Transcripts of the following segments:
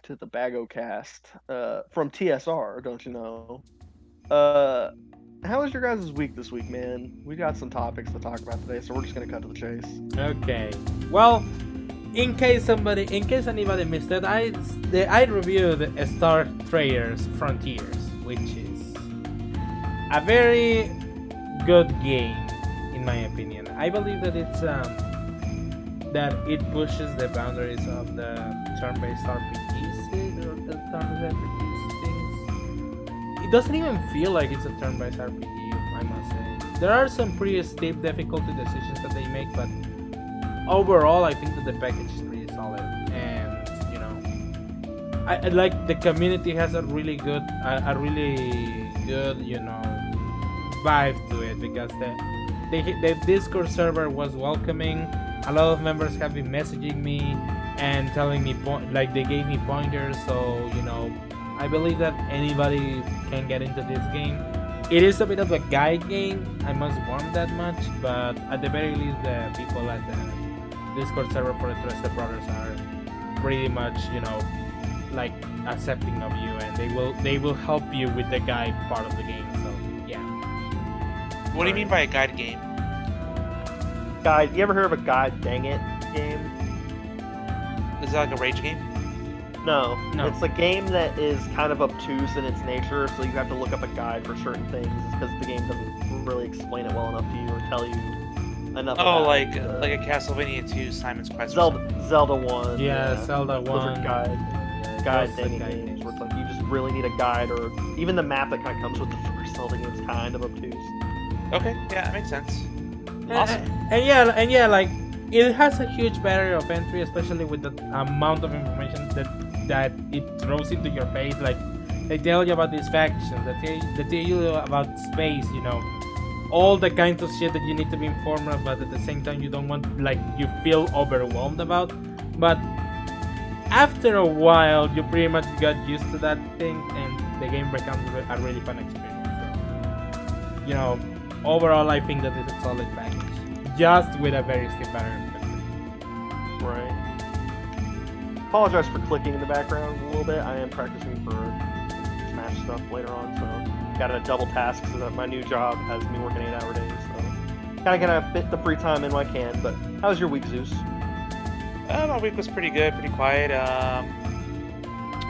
to the Bagocast from TSR, don't you know? Uh, how was your guys' week this week, man? We got some topics to talk about today, so we're just gonna cut to the chase. Okay. Well, in case anybody missed it, I reviewed Star Traders Frontiers, which is a very good game, in my opinion. I believe that that it pushes the boundaries of the turn-based RPGs or the turn-based RPGs things. It doesn't even feel like it's a turn-based RPG, I must say. There are some pretty steep difficulty decisions that they make, but overall, I think that the package is pretty solid, and I like the community has a really good, vibe to it because the Discord server was welcoming. A lot of members have been messaging me and telling me like they gave me pointers, so I believe that anybody can get into this game. It is a bit of a guide game, I must warn that much, but at the very least, the people at the Discord server for the Trusted Brothers are pretty much, like accepting of you, and they will help you with the guide part of the game. So yeah. What do you mean by a guide game? Guide, you ever heard of a God Dang It game? Is that like a rage game? No. No. It's a game that is kind of obtuse in its nature, so you have to look up a guide for certain things because the game doesn't really explain it well enough to you or tell you enough. Oh, about like it. a Castlevania 2, Simon's Quest. Zelda 1. Yeah, Zelda Those are 1. guide danging games where it's like you just really need a guide, or even the map that kind of comes with the first Zelda game is kind of obtuse. Okay, yeah, that makes sense. Awesome. And yeah, like it has a huge barrier of entry, especially with the amount of information that it throws into your face. Like they tell you about these factions, they tell you about space, all the kinds of shit that you need to be informed of, but at the same time you don't want, like, you feel overwhelmed about. But after a while, you pretty much got used to that thing, and the game becomes a really fun experience. So, overall, I think that it's a solid package, just with a very steep barrier. Right. Apologize for clicking in the background a little bit. I am practicing for Smash stuff later on, so got a double task so that my new job has me working 8-hour days. So kind of gonna fit the free time in when I can. But how was your week, Zeus? My week was pretty good, pretty quiet.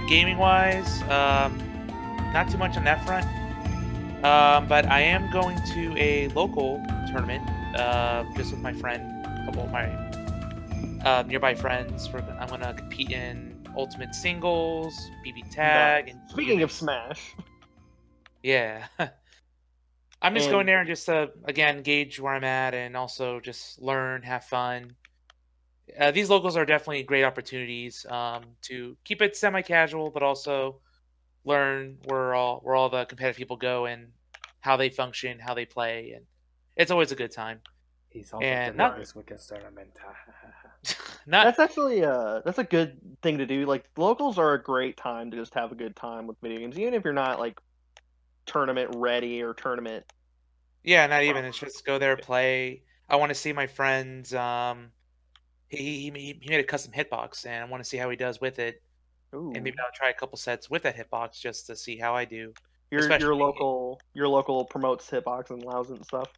Gaming wise, not too much on that front. But I am going to a local tournament, just with my friend, a couple of my nearby friends. I'm gonna compete in Ultimate Singles, BB Tag, Nice. and Speaking of Smash, yeah. I'm just going there and just again gauge where I'm at and also just learn, have fun. These locals are definitely great opportunities to keep it semi-casual, but also learn where all the competitive people go and how they function, how they play, and it's always a good time. He's also And the not Rise Weekend tournament. not that's actually that's a good thing to do. Like locals are a great time to just have a good time with video games, even if you're not like tournament ready or tournament. yeah, not even. It's just go there, play. I want to see my friends. He made a custom hitbox, and I want to see how he does with it. Ooh. And maybe I'll try a couple sets with that hitbox just to see how I do. Your local promotes hitbox and allows it and stuff.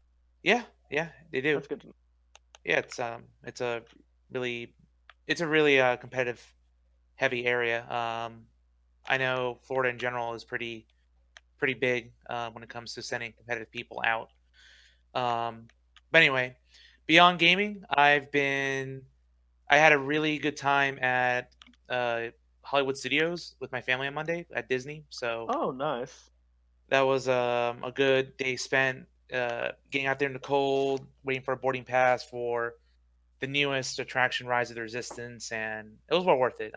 Yeah, they do. That's good to know. Yeah, really it's a really competitive heavy area. I know Florida in general is pretty big when it comes to sending competitive people out. But anyway, beyond gaming, I had a really good time at Hollywood Studios with my family on Monday at Disney. So Oh, nice. that was a good day spent getting out there in the cold, waiting for a boarding pass for the newest attraction, Rise of the Resistance, and it was well worth it.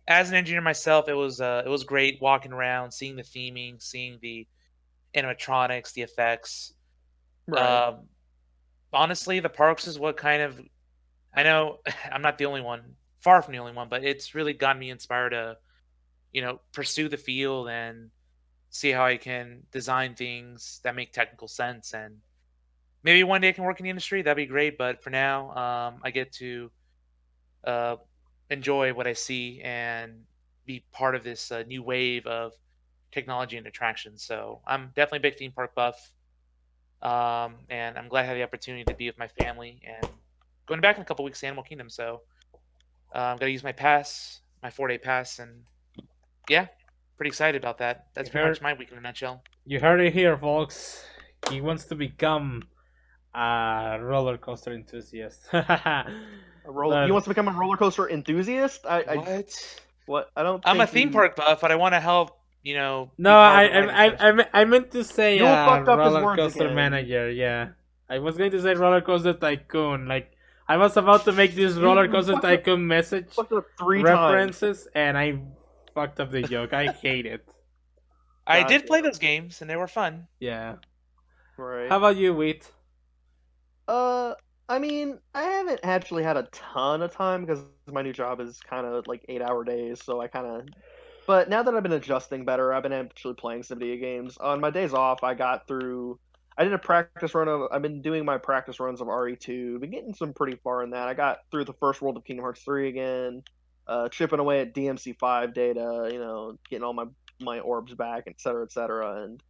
As an engineer myself, it was great walking around, seeing the theming, seeing the animatronics, the effects. Right. Honestly, the parks is what kind of I know I'm not the only one, far from the only one, but it's really gotten me inspired to pursue the field and see how I can design things that make technical sense. And maybe one day I can work in the industry. That'd be great. But for now, I get to uh, enjoy what I see and be part of this new wave of technology and attractions. So I'm definitely a big theme park buff, and I'm glad I had the opportunity to be with my family and going back in a couple weeks to Animal Kingdom. So I'm gonna use my pass, my 4-day pass, and yeah, pretty excited about that. That's You pretty much heard, my week in a nutshell. you heard it here, folks. He wants to become a roller coaster enthusiast. He But wants to become a roller coaster enthusiast. What? What? I don't I'm a think theme he. park buff, but I want to help. no, Be part of the ride attention. I meant to say You fucked up his roller words coaster again. manager. Yeah, I was going to say roller coaster tycoon. Like I was about to make this roller You coaster tycoon message fucked it up 3 times. references, and I fucked up the joke. I hate it. I God did play damn. those games, and they were fun. Yeah. Right. How about you, Wheat? Uh, I mean, I haven't actually had a ton of time because my new job is kind of like 8-hour days, so I kind of. But now that I've been adjusting better, I've been actually playing some video games. On my days off, I got through. I did a practice run of. I've been doing my practice runs of RE2. Been getting some pretty far in that. I got through the first world of Kingdom Hearts 3 again. Chipping away at DMC5 data. Getting all my orbs back, et cetera, et cetera, and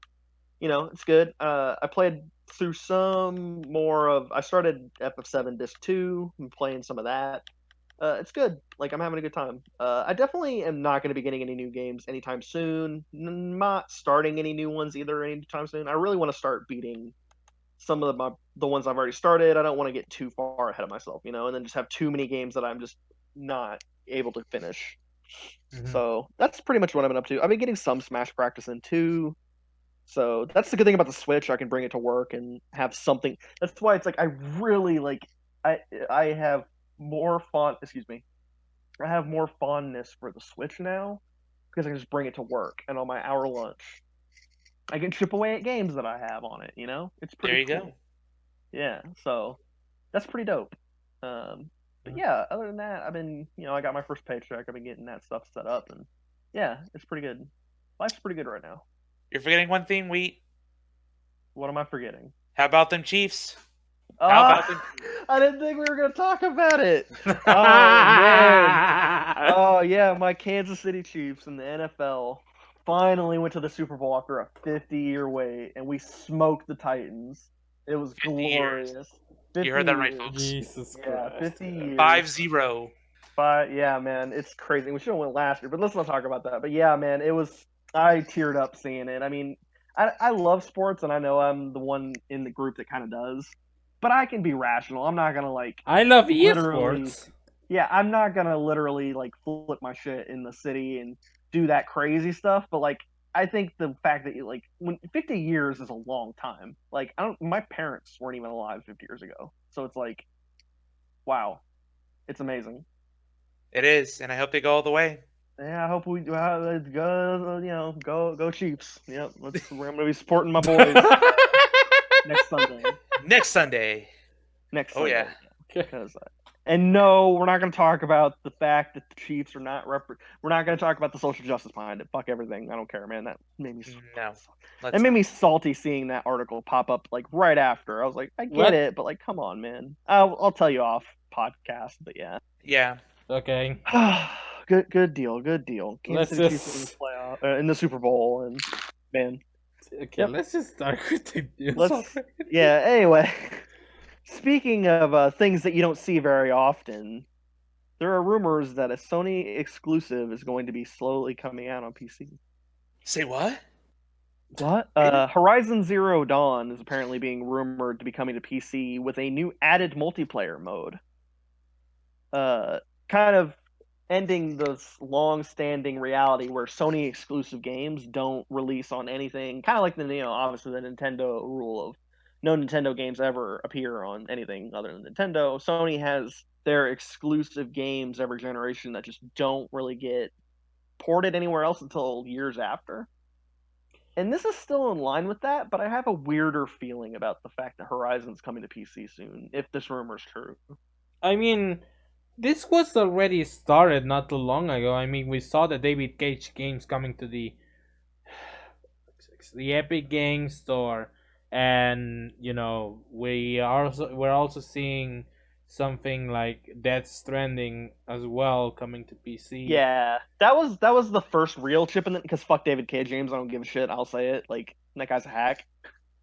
it's good. I played through some more of. I started FF7 Disc 2. I'm playing some of that. It's good. Like I'm having a good time. I definitely am not going to be getting any new games anytime soon. Not starting any new ones either anytime soon. I really want to start beating some of the ones I've already started. I don't want to get too far ahead of myself, and then just have too many games that I'm just not able to finish. Mhm. So that's pretty much what I've been up to. I've been getting some Smash practice in too. So that's the good thing about the Switch. I can bring it to work and have something. That's why it's like I really like. I have more fond. Excuse me. I have more fondness for the Switch now because I can just bring it to work, and on my hour lunch, I can chip away at games that I have on it. It's There pretty you go. cool. Yeah, so that's pretty dope. But Mhm. yeah, other than that, I've been, I got my first paycheck. I've been getting that stuff set up, and yeah, it's pretty good. Life's pretty good right now. You're forgetting one thing, Wheat. What am I forgetting? How about them Chiefs? How Ah, about them? I didn't think we were gonna talk about it. Oh man. Oh yeah, my Kansas City Chiefs in the NFL finally went to the Super Bowl after a 50-year wait, and we smoked the Titans. It was 50 years. glorious. You 50 heard that right, years. folks. Jesus Yeah, Christ. 50 years. 5-0. But yeah, man, it's crazy. We should have went last year, but let's not talk about that. But yeah, man, it was. I teared up seeing it. I mean, I love sports, and I know I'm the one in the group that kind of does. But I can be rational. I'm not gonna like I love literally. esports. Yeah, I'm not gonna literally like flip my shit in the city and do that crazy stuff. But like, I think the fact that you like when 50 years is a long time. Like, I don't. My parents weren't even alive 50 years ago, so it's like, wow, it's amazing. It is, and I hope they go all the way. Yeah, I hope we let's go. Go Chiefs. Yep, we're gonna be supporting my boys next Sunday. Next Sunday. Next Oh, yeah. Sunday, because and no, we're not gonna talk about the fact that the Chiefs are not We're not gonna talk about the social justice behind it. Fuck everything. I don't care, man. That made me. No, It let's made not. me salty seeing that article pop up like right after. I was like, I get What? it, but like, come on, man. I'll tell you off podcast, but yeah. Yeah. Okay. Good deal. Kansas Let's City Chiefs in the just playoff, in the Super Bowl, and man, okay. yep. Let's just start with the news Let's already. yeah. Anyway, speaking of things that you don't see very often, there are rumors that a Sony exclusive is going to be slowly coming out on PC. Say what? What? Horizon Zero Dawn is apparently being rumored to be coming to PC with a new added multiplayer mode. Kind of ending this long-standing reality where Sony exclusive games don't release on anything. Kind of like obviously the Nintendo rule of no Nintendo games ever appear on anything other than Nintendo. Sony has their exclusive games every generation that just don't really get ported anywhere else until years after. And this is still in line with that, but I have a weirder feeling about the fact that Horizon's coming to PC soon, if this rumor's true. I mean, this was already started not too long ago. I mean, we saw the David Cage games coming to the Epic Games Store, and we're also seeing something like Death Stranding as well coming to PC. Yeah, that was the first real chip in it because fuck David K. James, I don't give a shit. I'll say it. Like that guy's a hack.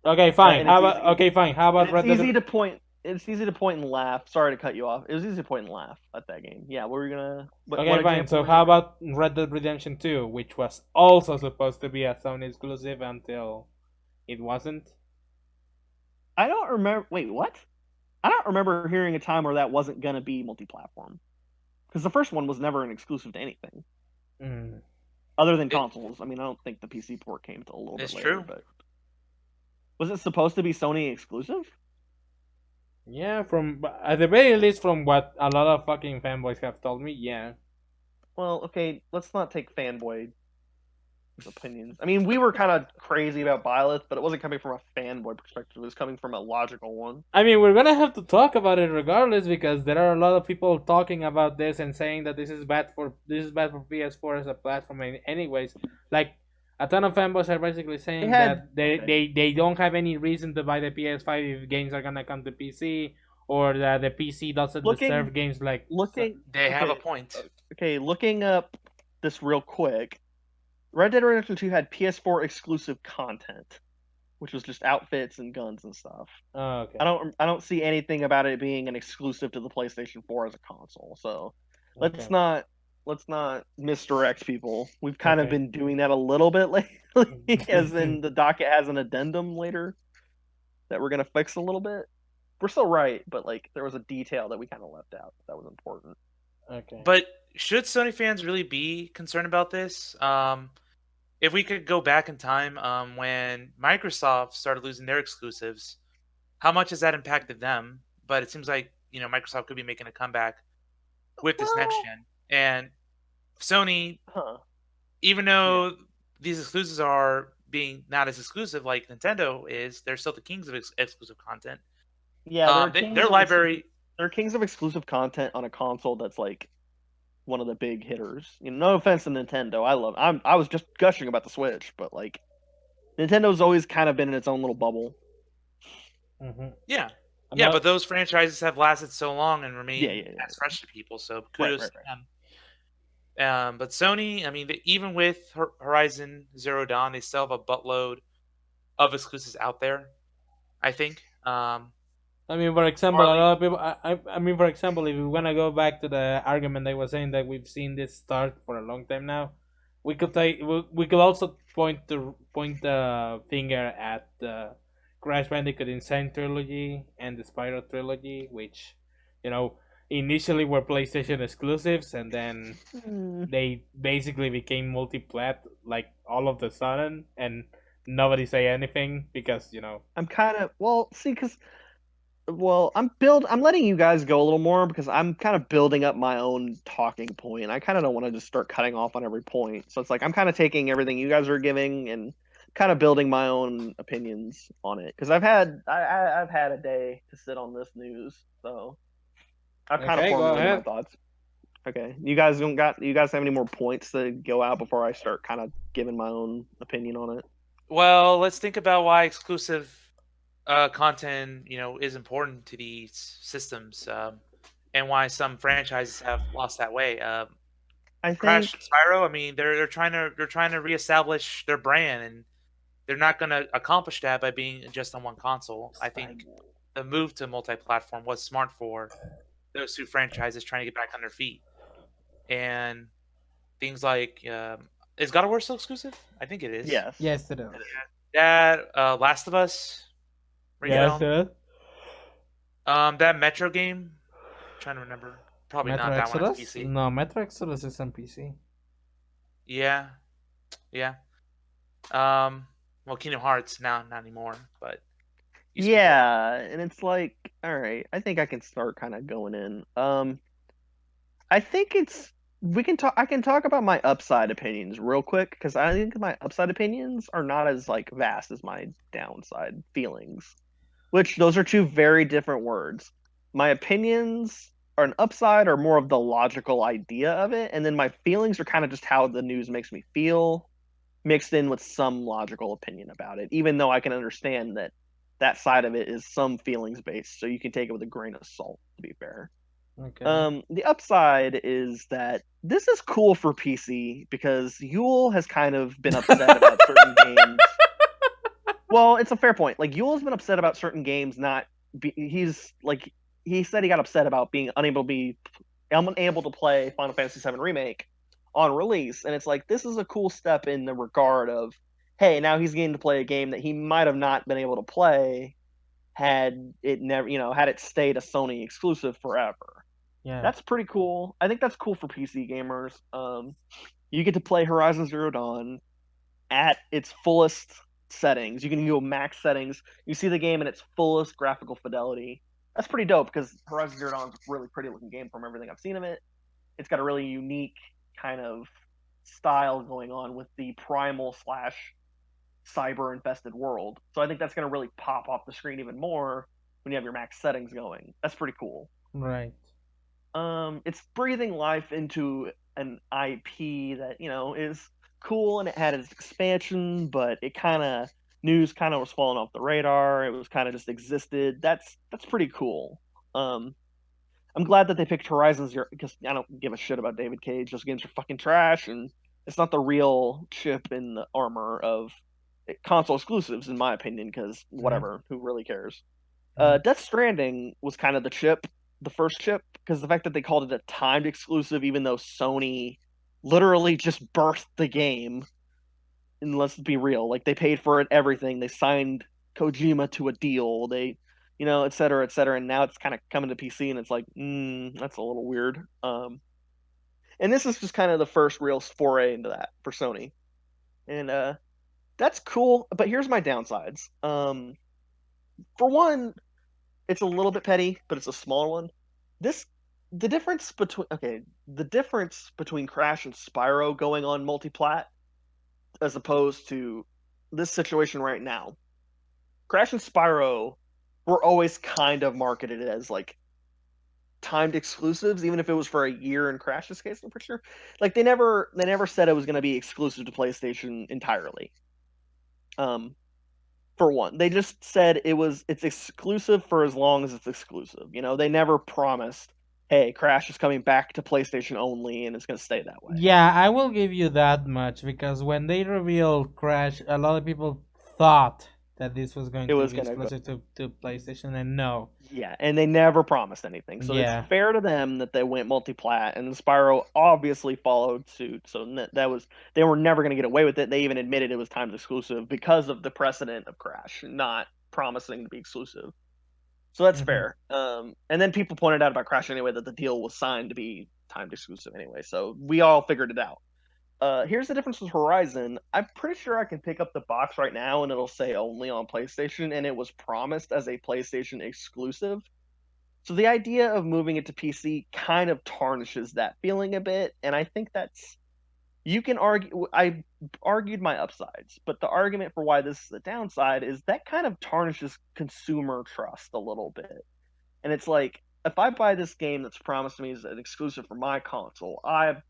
Okay, fine. And How it's about easy. okay, fine. How about It's Red easy Dead? to point. It's easy to point and laugh. Sorry to cut you off. It was easy to point and laugh at that game. Yeah, what were you gonna? What Okay, fine. example So were you how gonna? about Red Dead Redemption 2, which was also supposed to be a Sony exclusive until it wasn't? I don't remember. Wait, what? I don't remember hearing a time where that wasn't gonna be multi-platform. Because the first one was never an exclusive to anything Mm. other than consoles. I mean, I don't think the PC port came till a little bit It's later. true. But was it supposed to be Sony exclusive? Yeah, from at the very least, from what a lot of fucking fanboys have told me, yeah. Well, okay, let's not take fanboy opinions. I mean, we were kind of crazy about Byleth, but it wasn't coming from a fanboy perspective. It was coming from a logical one. I mean, we're gonna have to talk about it regardless because there are a lot of people talking about this and saying that this is bad for PS4 as a platform. Anyways, like a ton of fanboys are basically saying that they don't have any reason to buy the PS5 if games are gonna come to PC, or that the PC doesn't deserve games like. They have a point. Okay, looking up this real quick. Red Dead Redemption 2 had PS4 exclusive content, which was just outfits and guns and stuff. Oh, okay. I don't see anything about it being an exclusive to the PlayStation 4 as a console. So let's not misdirect people. We've kind of been doing that a little bit lately, as in the docket has an addendum later that we're gonna fix a little bit. We're still right, but like there was a detail that we kind of left out that was important. Okay. But should Sony fans really be concerned about this? If we could go back in time, when Microsoft started losing their exclusives, how much has that impacted them? But it seems like Microsoft could be making a comeback with this next gen, and Sony, even though these exclusives are being not as exclusive like Nintendo is, they're still the kings of exclusive content. Yeah, their library. They're kings of exclusive content on a console that's like one of the big hitters. No offense to Nintendo, I was just gushing about the Switch, but like Nintendo's always kind of been in its own little bubble. Mm-hmm. Yeah, but those franchises have lasted so long and remain as fresh to people. So kudos to them. But Sony, I mean, even with Horizon Zero Dawn, they still have a buttload of exclusives out there, I think. I mean, for example, a lot of people. I mean, for example, if we want to go back to the argument they were saying that we've seen this start for a long time now, we could also point the finger at the Crash Bandicoot Insane trilogy and the Spiral trilogy, which initially were PlayStation exclusives, and then they basically became multi-plat like all of the sudden, and nobody say anything because I'm kind of I'm letting you guys go a little more because I'm kind of building up my own talking point. I kind of don't want to just start cutting off on every point. So it's like I'm kind of taking everything you guys are giving and kind of building my own opinions on it because I've had a day to sit on this news, so I've kind of formulated my thoughts. Okay, you guys have any more points to go out before I start kind of giving my own opinion on it? Well, let's think about why exclusive content, is important to these systems, and why some franchises have lost that way. Crash and Spyro, I mean, they're trying to reestablish their brand, and they're not going to accomplish that by being just on one console. I think the move to multi-platform was smart for those two franchises trying to get back on their feet, and things like is God of War still exclusive? I think it is. Yes, it is. That Last of Us. Yes, it is. That Metro game. I'm trying to remember. Probably Metro not Exodus? That one on PC. No, Metro Exodus is on PC. Yeah. Well, Kingdom Hearts not anymore, but and it's like, all right, I think I can start kind of going in. I think I can talk about my upside opinions real quick because I think my upside opinions are not as like vast as my downside feelings, which those are two very different words. My opinions are an upside or more of the logical idea of it, and then my feelings are kind of just how the news makes me feel, mixed in with some logical opinion about it, even though I can understand that that side of it is some feelings based, so you can take it with a grain of salt. To be fair. Okay. The upside is that this is cool for PC because Yule has kind of been upset about certain games. Well, it's a fair point. Like Yule's been upset about certain games not. He's like he said he got upset about being unable to play Final Fantasy VII Remake on release, and it's like this is a cool step in the regard of, hey, now he's getting to play a game that he might have not been able to play had it never, had it stayed a Sony exclusive forever. Yeah. That's pretty cool. I think that's cool for PC gamers. You get to play Horizon Zero Dawn at its fullest settings. You can go max settings. You see the game in its fullest graphical fidelity. That's pretty dope because Horizon Zero Dawn is a really pretty looking game from everything I've seen of it. It's got a really unique kind of style going on with the primal slash cyber infested world. So I think that's going to really pop off the screen even more when you have your max settings going. That's pretty cool. Right. It's breathing life into an IP that is cool, and it had its expansion, but it news kind of was falling off the radar. It was kind of just existed. That's pretty cool. I'm glad that they picked Horizon Zero because I don't give a shit about David Cage. Those games are fucking trash, and it's not the real chip in the armor of console exclusives, in my opinion. Because whatever, who really cares? Death Stranding was kind of the first chip, because the fact that they called it a timed exclusive, even though Sony literally just birthed the game. And let's be real, like they paid for it, everything. They signed Kojima to a deal. They, et cetera, et cetera. And now it's kind of coming to PC, and it's like, that's a little weird. And this is just kind of the first real foray into that for Sony, and that's cool. But here's my downsides. For one, it's a little bit petty, but it's a smaller one. The difference between Crash and Spyro going on multiplat as opposed to this situation right now. Crash and Spyro were always kind of marketed as like timed exclusives, even if it was for a year in Crash's case, I'm pretty sure. Like they never said it was going to be exclusive to PlayStation entirely. For one, they just said it's exclusive for as long as it's exclusive. They never promised, hey, Crash is coming back to PlayStation only and it's going to stay that way. Yeah, I will give you that much because when they revealed Crash, a lot of people thought that this was going It to was be going to go. exclusive to PlayStation, and no. Yeah, and they never promised anything. So Yeah. it's fair to them that they went multi-plat, and Spyro obviously followed suit. So they were never going to get away with it. They even admitted it was timed exclusive because of the precedent of Crash not promising to be exclusive. So that's fair. And then people pointed out about Crash anyway that the deal was signed to be timed exclusive anyway. So we all figured it out. Here's the difference with Horizon. I'm pretty sure I can pick up the box right now and it'll say only on PlayStation, and it was promised as a PlayStation exclusive. So the idea of moving it to PC kind of tarnishes that feeling a bit, and I think you can argue. I argued my upsides, but the argument for why this is a downside is that kind of tarnishes consumer trust a little bit. And it's like, if I buy this game that's promised to me as an exclusive for my console,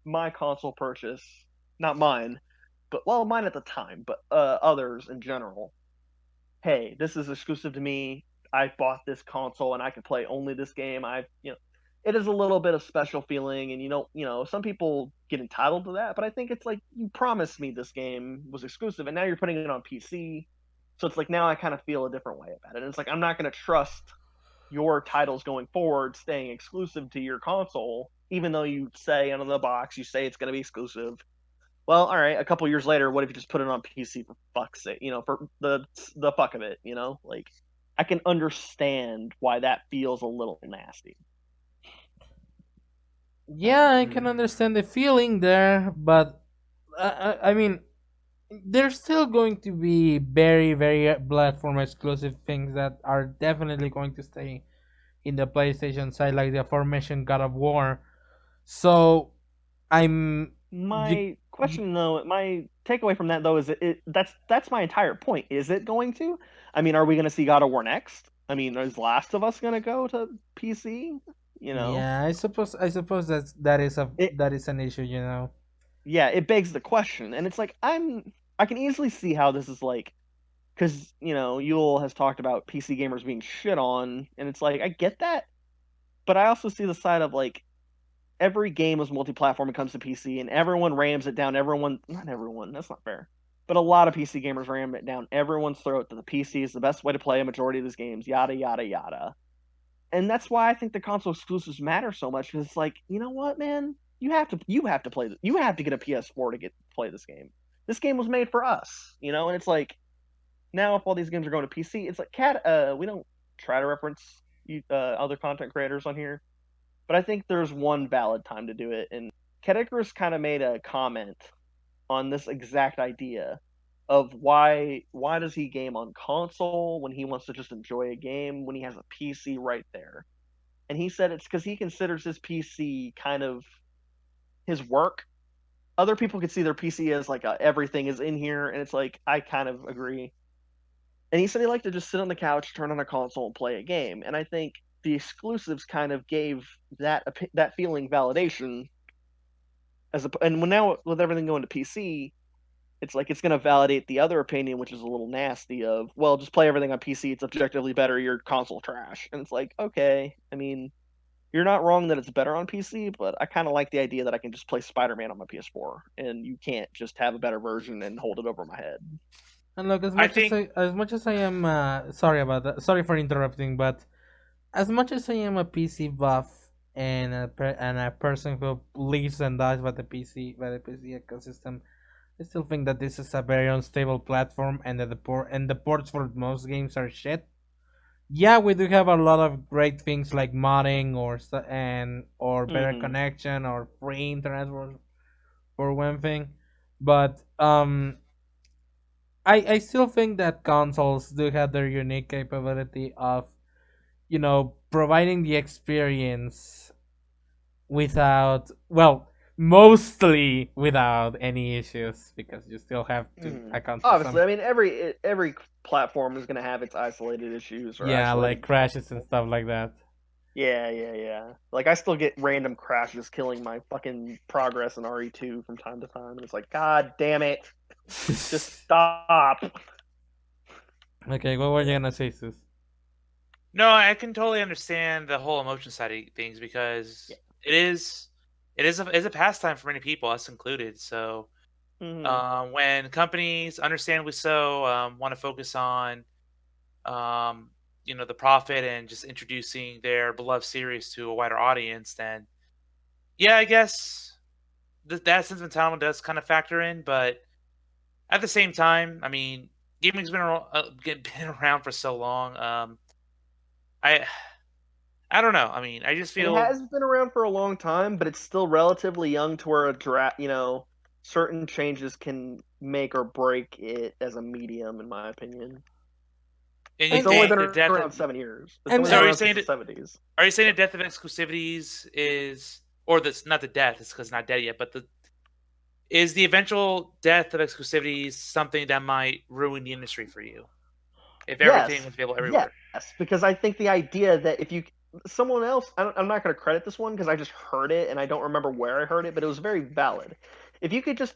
my console purchase, not mine, but well, mine at the time, but others in general. Hey, this is exclusive to me. I bought this console and I can play only this game. It is a little bit of special feeling, and some people get entitled to that, but I think it's like you promised me this game was exclusive, and now you're putting it on PC, so it's like now I kind of feel a different way about it. And it's like I'm not going to trust your titles going forward staying exclusive to your console, even though you say under the box you say it's going to be exclusive. Well, all right, a couple years later, what if you just put it on PC for fuck's sake? For the fuck of it, like I can understand why that feels a little nasty. Yeah, I can understand the feeling there, but I mean, there's still going to be very, very platform exclusive things that are definitely going to stay in the PlayStation side, like the aforementioned God of War. So, My question, though, my takeaway from that, though, is that's my entire point. Is it going to? I mean, are we going to see God of War next? I mean, is Last of Us going to go to PC? Yeah, I suppose that is an issue, Yeah, it begs the question, and it's like I can easily see how this is like because Yule has talked about PC gamers being shit on, and it's like I get that, but I also see the side of like every game is multi-platform when it comes to PC, and everyone rams it down. Not everyone, that's not fair, but a lot of PC gamers ram it down everyone's throat that the PC is the best way to play a majority of these games. Yada yada yada. And that's why I think the console exclusives matter so much because it's like, you know what, man, you have to play you have to get a PS4 to play this game. This game was made for us, and it's like now if all these games are going to PC, it's like we don't try to reference other content creators on here, but I think there's one valid time to do it. And Cat Icarus kind of made a comment on this exact idea of why does he game on console when he wants to just enjoy a game when he has a PC right there. And he said it's because he considers his PC kind of his work. Other people could see their PC as like everything is in here, and it's like I kind of agree. And he said he liked to just sit on the couch, turn on a console, and play a game. And I think the exclusives kind of gave that feeling validation. And when now with everything going to PC, it's like it's going to validate the other opinion, which is a little nasty. Of well, just play everything on PC; it's objectively better. Your console trash, and it's like okay. I mean, you're not wrong that it's better on PC, but I kind of like the idea that I can just play Spider-Man on my PS4, and you can't just have a better version and hold it over my head. And look, I think as much as I am sorry about that, sorry for interrupting, but as much as I am a PC buff and a person who lives and dies by the PC ecosystem, I still think that this is a very unstable platform, and that the ports for most games are shit. Yeah, we do have a lot of great things like modding or better Mm-hmm. connection or free internet for one thing, but I still think that consoles do have their unique capability of providing the experience without, well, mostly without any issues, because you still have to Mm-hmm. account for Obviously, some, I mean every platform is going to have its isolated issues or yeah, like isolated. crashes and stuff like that. Yeah, yeah, yeah. Like I still get random crashes killing my fucking progress in RE2 from time to time, and it's like, God damn it, just stop. Okay, what were you gonna say, Sus? no, I can totally understand the whole emotion side of things Yeah. because it is a pastime for many people, us included. So Mm-hmm. when companies, understandably so, want to focus on um, the profit and just introducing their beloved series to a wider audience, then yeah, I guess that sentimentality does kind of factor in. But at the same time, I mean, gaming's been around for so long. I I don't know. I mean, I just It feel has been around for a long time, but it's still relatively young to where certain changes can make or break it as a medium, in my opinion. and you It's And only think been the death around of 7 years. It's and only so been are you around since saying the that 70s. are you saying the death of exclusivities is or that's not the death, it's because it's not dead yet, but the eventual death of exclusivities something that might ruin the industry for you if everything Yes, was available yes, everywhere? because I think the idea that if you someone else, I'm not going to credit this one because I just heard it and I don't remember where I heard it, but it was very valid. If you could just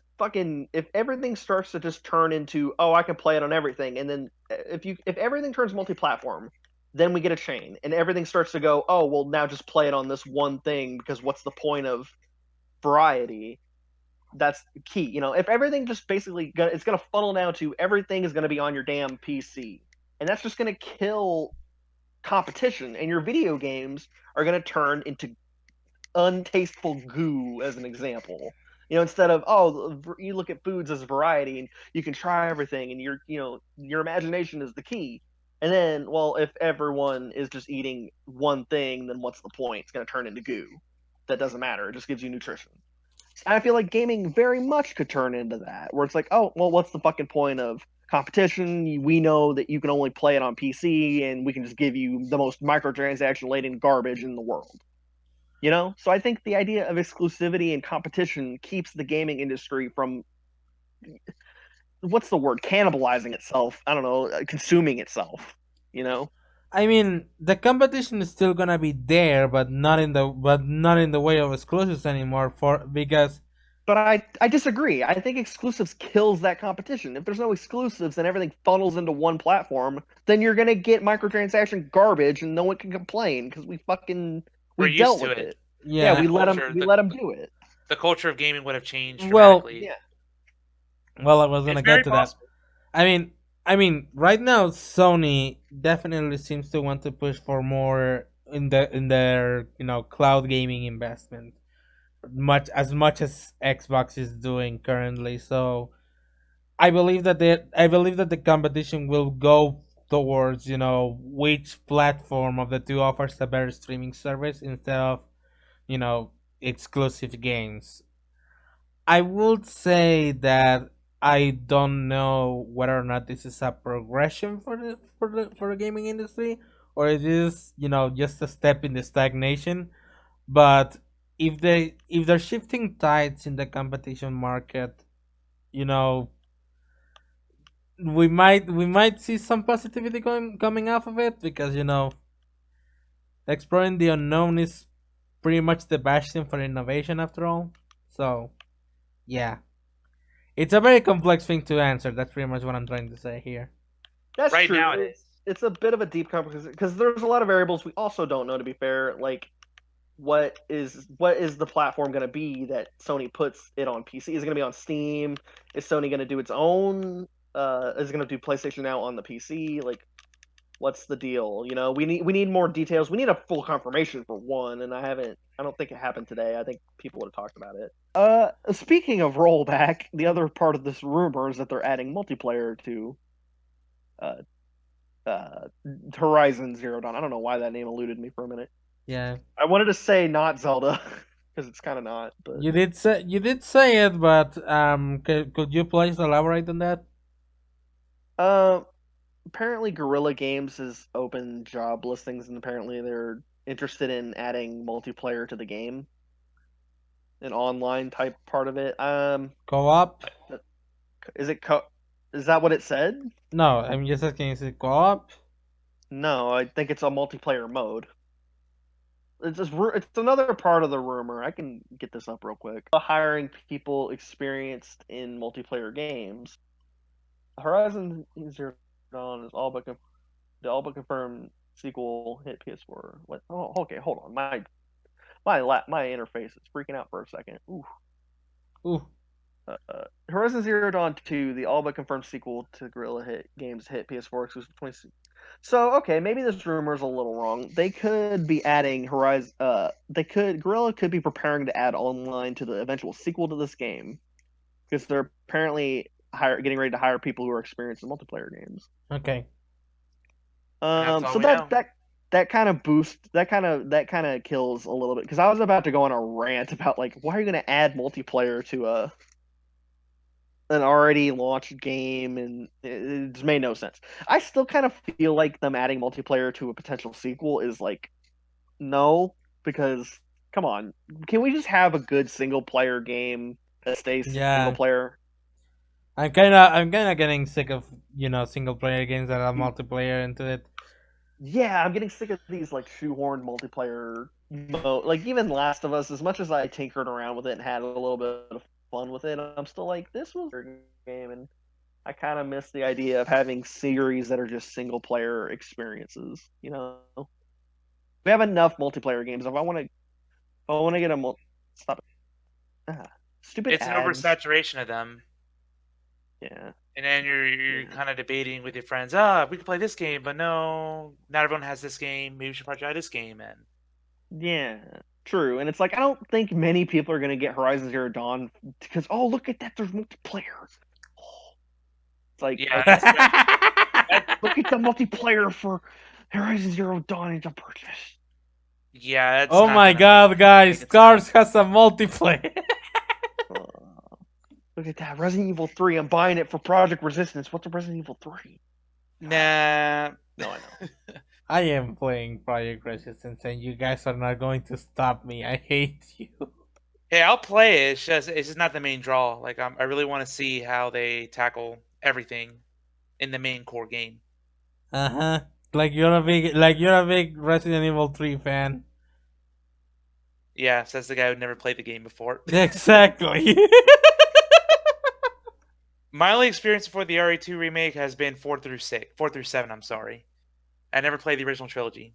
if everything starts to just turn into, oh, I can play it on everything, and then if everything turns multi-platform, then we get a chain, and everything starts to go, oh, well, now just play it on this one thing because what's the point of variety? That's key. If everything just basically it's going to funnel down to everything is going to be on your damn PC, and that's just going to kill competition, and your video games are going to turn into untasteful goo, as an example. Instead of, oh, you look at foods as variety and you can try everything, and your imagination is the key. And then, well, if everyone is just eating one thing, then what's the point? It's going to turn into goo. That doesn't matter. It just gives you nutrition. I feel like gaming very much could turn into that, where it's like, oh, well, what's the fucking point of competition? We know that you can only play it on PC, and we can just give you the most microtransaction laden garbage in the world. So I think the idea of exclusivity and competition keeps the gaming industry from what's the word, cannibalizing itself. I don't know, consuming itself. You know? I mean, the competition is still gonna be there, but not in the way of exclusives anymore. For because But I disagree. I think exclusives kills that competition. If there's no exclusives and everything funnels into one platform, then you're gonna get microtransaction garbage, and no one can complain because We're we used dealt to with it. it. Yeah, Yeah. we let them do it. The culture of gaming would have changed Well, dramatically. Yeah, well, I was It's gonna very get to that. possible. I mean, right now Sony definitely seems to want to push for more in their cloud gaming investment, much as Xbox is doing currently. So I believe that the competition will go towards which platform of the two offers a better streaming service instead of you know exclusive games. I would say that I don't know whether or not this is a progression for the gaming industry, or it is just a step in the stagnation. But if they're shifting tides in the competition market, you know we might see some positivity coming off of it, because exploring the unknown is pretty much the bastion for innovation after all. So yeah. It's a very complex thing to answer. That's pretty much what I'm trying to say here. that's Right true. now it is. It's a bit of a deep competition because there's a lot of variables we also don't know. To be fair, like what is the platform going to be that Sony puts it on PC? Is it going to be on Steam? Is Sony going to do its own? Is it going to do PlayStation Now on the PC? Like, what's the deal? We need more details. We need a full confirmation for one, and I don't think it happened today. I think people would have talked about it. Speaking of rollback, the other part of this rumor is that they're adding multiplayer to uh, uh, Horizon Zero Dawn. I don't know why that name eluded me for a minute. Yeah, I wanted to say not Zelda because it's kind of not, but you did say it, but could you please elaborate on that? uh, apparently Guerrilla Games has opened job listings, and apparently they're interested in adding multiplayer to the game, an online type part of it. Co-op? Is it is that what it said? No, I'm just asking. Is it co-op? No, I think it's a multiplayer mode. It's another part of the rumor. I can get this up real quick. Hiring people experienced in multiplayer games. Horizon Zero Dawn is the all but confirmed sequel hit PS4. What? Oh, okay, hold on. My interface is freaking out for a second. Ooh. Ooh, Horizon Zero Dawn 2, the all but confirmed sequel to Games hit PS4 exclusive 20. So okay, maybe this rumor is a little wrong. They could be adding Horizon. Guerrilla could be preparing to add online to the eventual sequel to this game because they're apparently getting ready to hire people who are experienced in multiplayer games. okay. And that's all So we know. that kind of that kind of kills a little bit because I was about to go on a rant about like why are you going to add multiplayer to an already launched game, and it just made no sense. I still kind of feel like them adding multiplayer to a potential sequel is like no, because come on, can we just have a good single player game that stays single Yeah, player? I'm kind of getting sick of single player games that have multiplayer into it. Yeah, I'm getting sick of these like shoehorned multiplayer mode. Like even Last of Us, as much as I tinkered around with it and had a little bit of fun with it, I'm still like, this was a game, and I kind of miss the idea of having series that are just single player experiences. We have enough multiplayer games. If I want to get stop it. Stupid It's an ads. oversaturation of them. Yeah, And then you're yeah, kind of debating with your friends, we could play this game, but no, not everyone has this game. Maybe we should probably try this game. And yeah. True, and it's like I don't think many people are gonna get Horizon Zero Dawn because look at that, there's multiplayer. It's like yeah, okay, that, look at the multiplayer for Horizon Zero Dawn into purchase. yeah, that's Oh not my gonna make god, guys! it sell. Cars has a multiplayer. Uh, Look at that, Resident Evil 3. I'm buying it for Project Resistance. What's a Resident Evil 3? Nah. No, I know. I am playing Project Resistance, and you guys are not going to stop me. I hate you. Hey, I'll play it. It's just not the main draw. Like I really want to see how they tackle everything in the main core game. Uh huh. Like you're a big Resident Evil 3 fan. Yeah, says the guy who never played the game before. Exactly. My only experience before the RE2 remake has been 4 through 7. I'm sorry, I never played the original trilogy.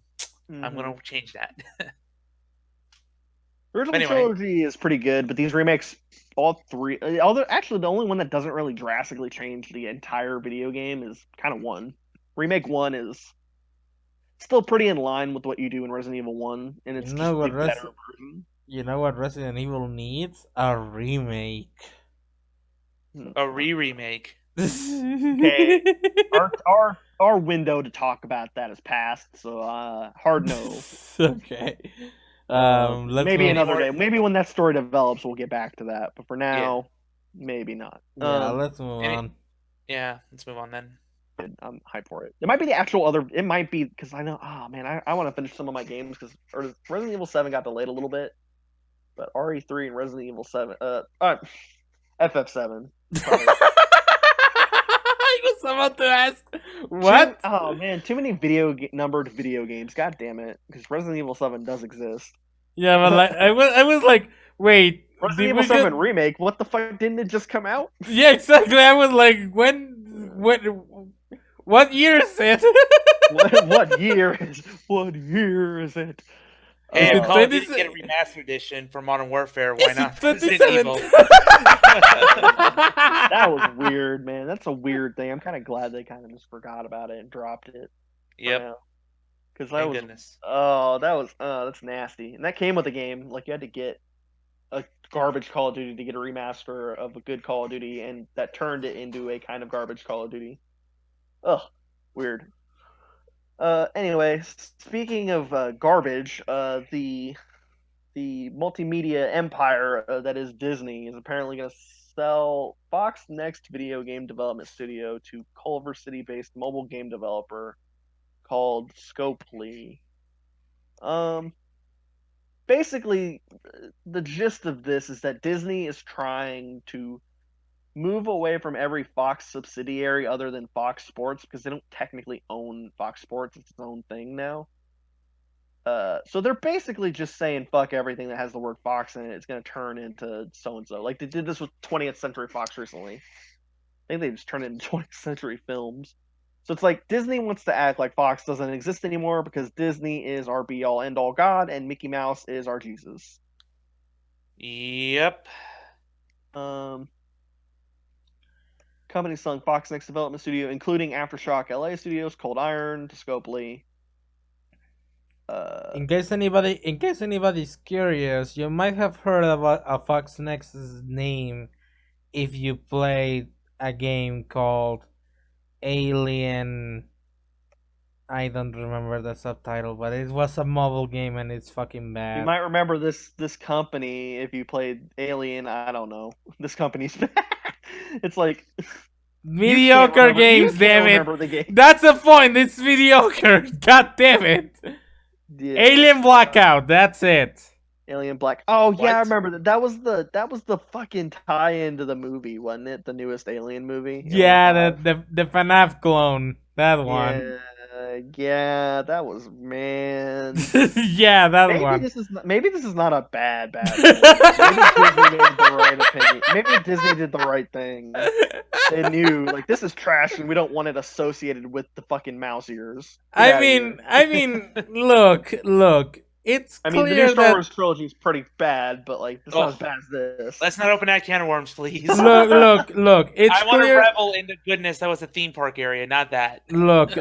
I'm gonna change that. The original Anyway, trilogy is pretty good, but these remakes, all three, although actually the only one that doesn't really drastically change the entire video game is kind of one. Remake one is still pretty in line with what you do in Resident Evil One, and you it's know just the what better version. you know what Resident Evil needs? A remake. a remake. Okay, our window to talk about that is past, so hard no. Okay. Let's Maybe move. another day. Maybe when that story develops, we'll get back to that. But for Yeah. now, maybe not. Yeah, let's move on. Yeah, let's move on then. I'm hyped for it. It might be the actual other. It might be because I know. Oh man, I want to finish some of my games because Resident Evil 7 got delayed a little bit, but RE3 and Resident Evil 7. FF7. Sorry. I was about to ask what. Oh man, too many numbered video games. God damn it, because Resident Evil 7 does exist. Yeah, but like I was like, wait, Resident Evil 7 remake. What the fuck? Didn't it just come out? Yeah, exactly. I was like, what year is it? what year is it? Hey, Is if it Call of Duty 26 get a remastered edition for Modern Warfare, why Is not it for Resident 27? Evil? That was weird, man. That's a weird thing. I'm kind of glad they kind of just forgot about it and dropped it. Yep. Because that Thank was goodness. that's nasty. And that came with the game. Like you had to get a garbage Call of Duty to get a remaster of a good Call of Duty, and that turned it into a kind of garbage Call of Duty. Ugh, weird. Anyway, speaking of garbage, the multimedia empire that is Disney is apparently going to sell Fox next video game development studio to Culver City-based mobile game developer called Scopely. Basically, the gist of this is that Disney is trying to move away from every Fox subsidiary other than Fox Sports because they don't technically own Fox Sports. It's its own thing now. So they're basically just saying fuck everything that has the word Fox in it. It's going to turn into so and so. Like they did this with 20th Century Fox recently. I think they just turned it into 20th Century Films. So it's like Disney wants to act like Fox doesn't exist anymore because Disney is our be all end all god and Mickey Mouse is our Jesus. Yep. Company selling Fox Next Development Studio, including Aftershock LA Studios, Cold Iron, to Scopely. In case anybody's curious, you might have heard about a Fox Next's name if you played a game called Alien. I don't remember the subtitle, but it was a mobile game and it's fucking bad. You might remember this company if you played Alien. I don't know. This company's bad. It's like mediocre games, damn it. That's the point. It's mediocre. God damn it. Yeah. Alien Blackout. That's it. Alien Black. Oh yeah, what? I remember that. That was the fucking tie-in to the movie, wasn't it? The newest Alien movie. Yeah, the FNAF clone. That one. Yeah, that was man. Yeah, that one. Maybe this is not a bad. Maybe Disney made the right opinion. Maybe Disney did the right thing. They knew like this is trash and we don't want it associated with the fucking mouse ears. I mean, look. It's I mean, the new Star Wars trilogy is pretty bad, but like it's not as bad as this. Let's not open that can of worms, please. Look. It's I want to revel in the goodness that was the theme park area, not that. Look.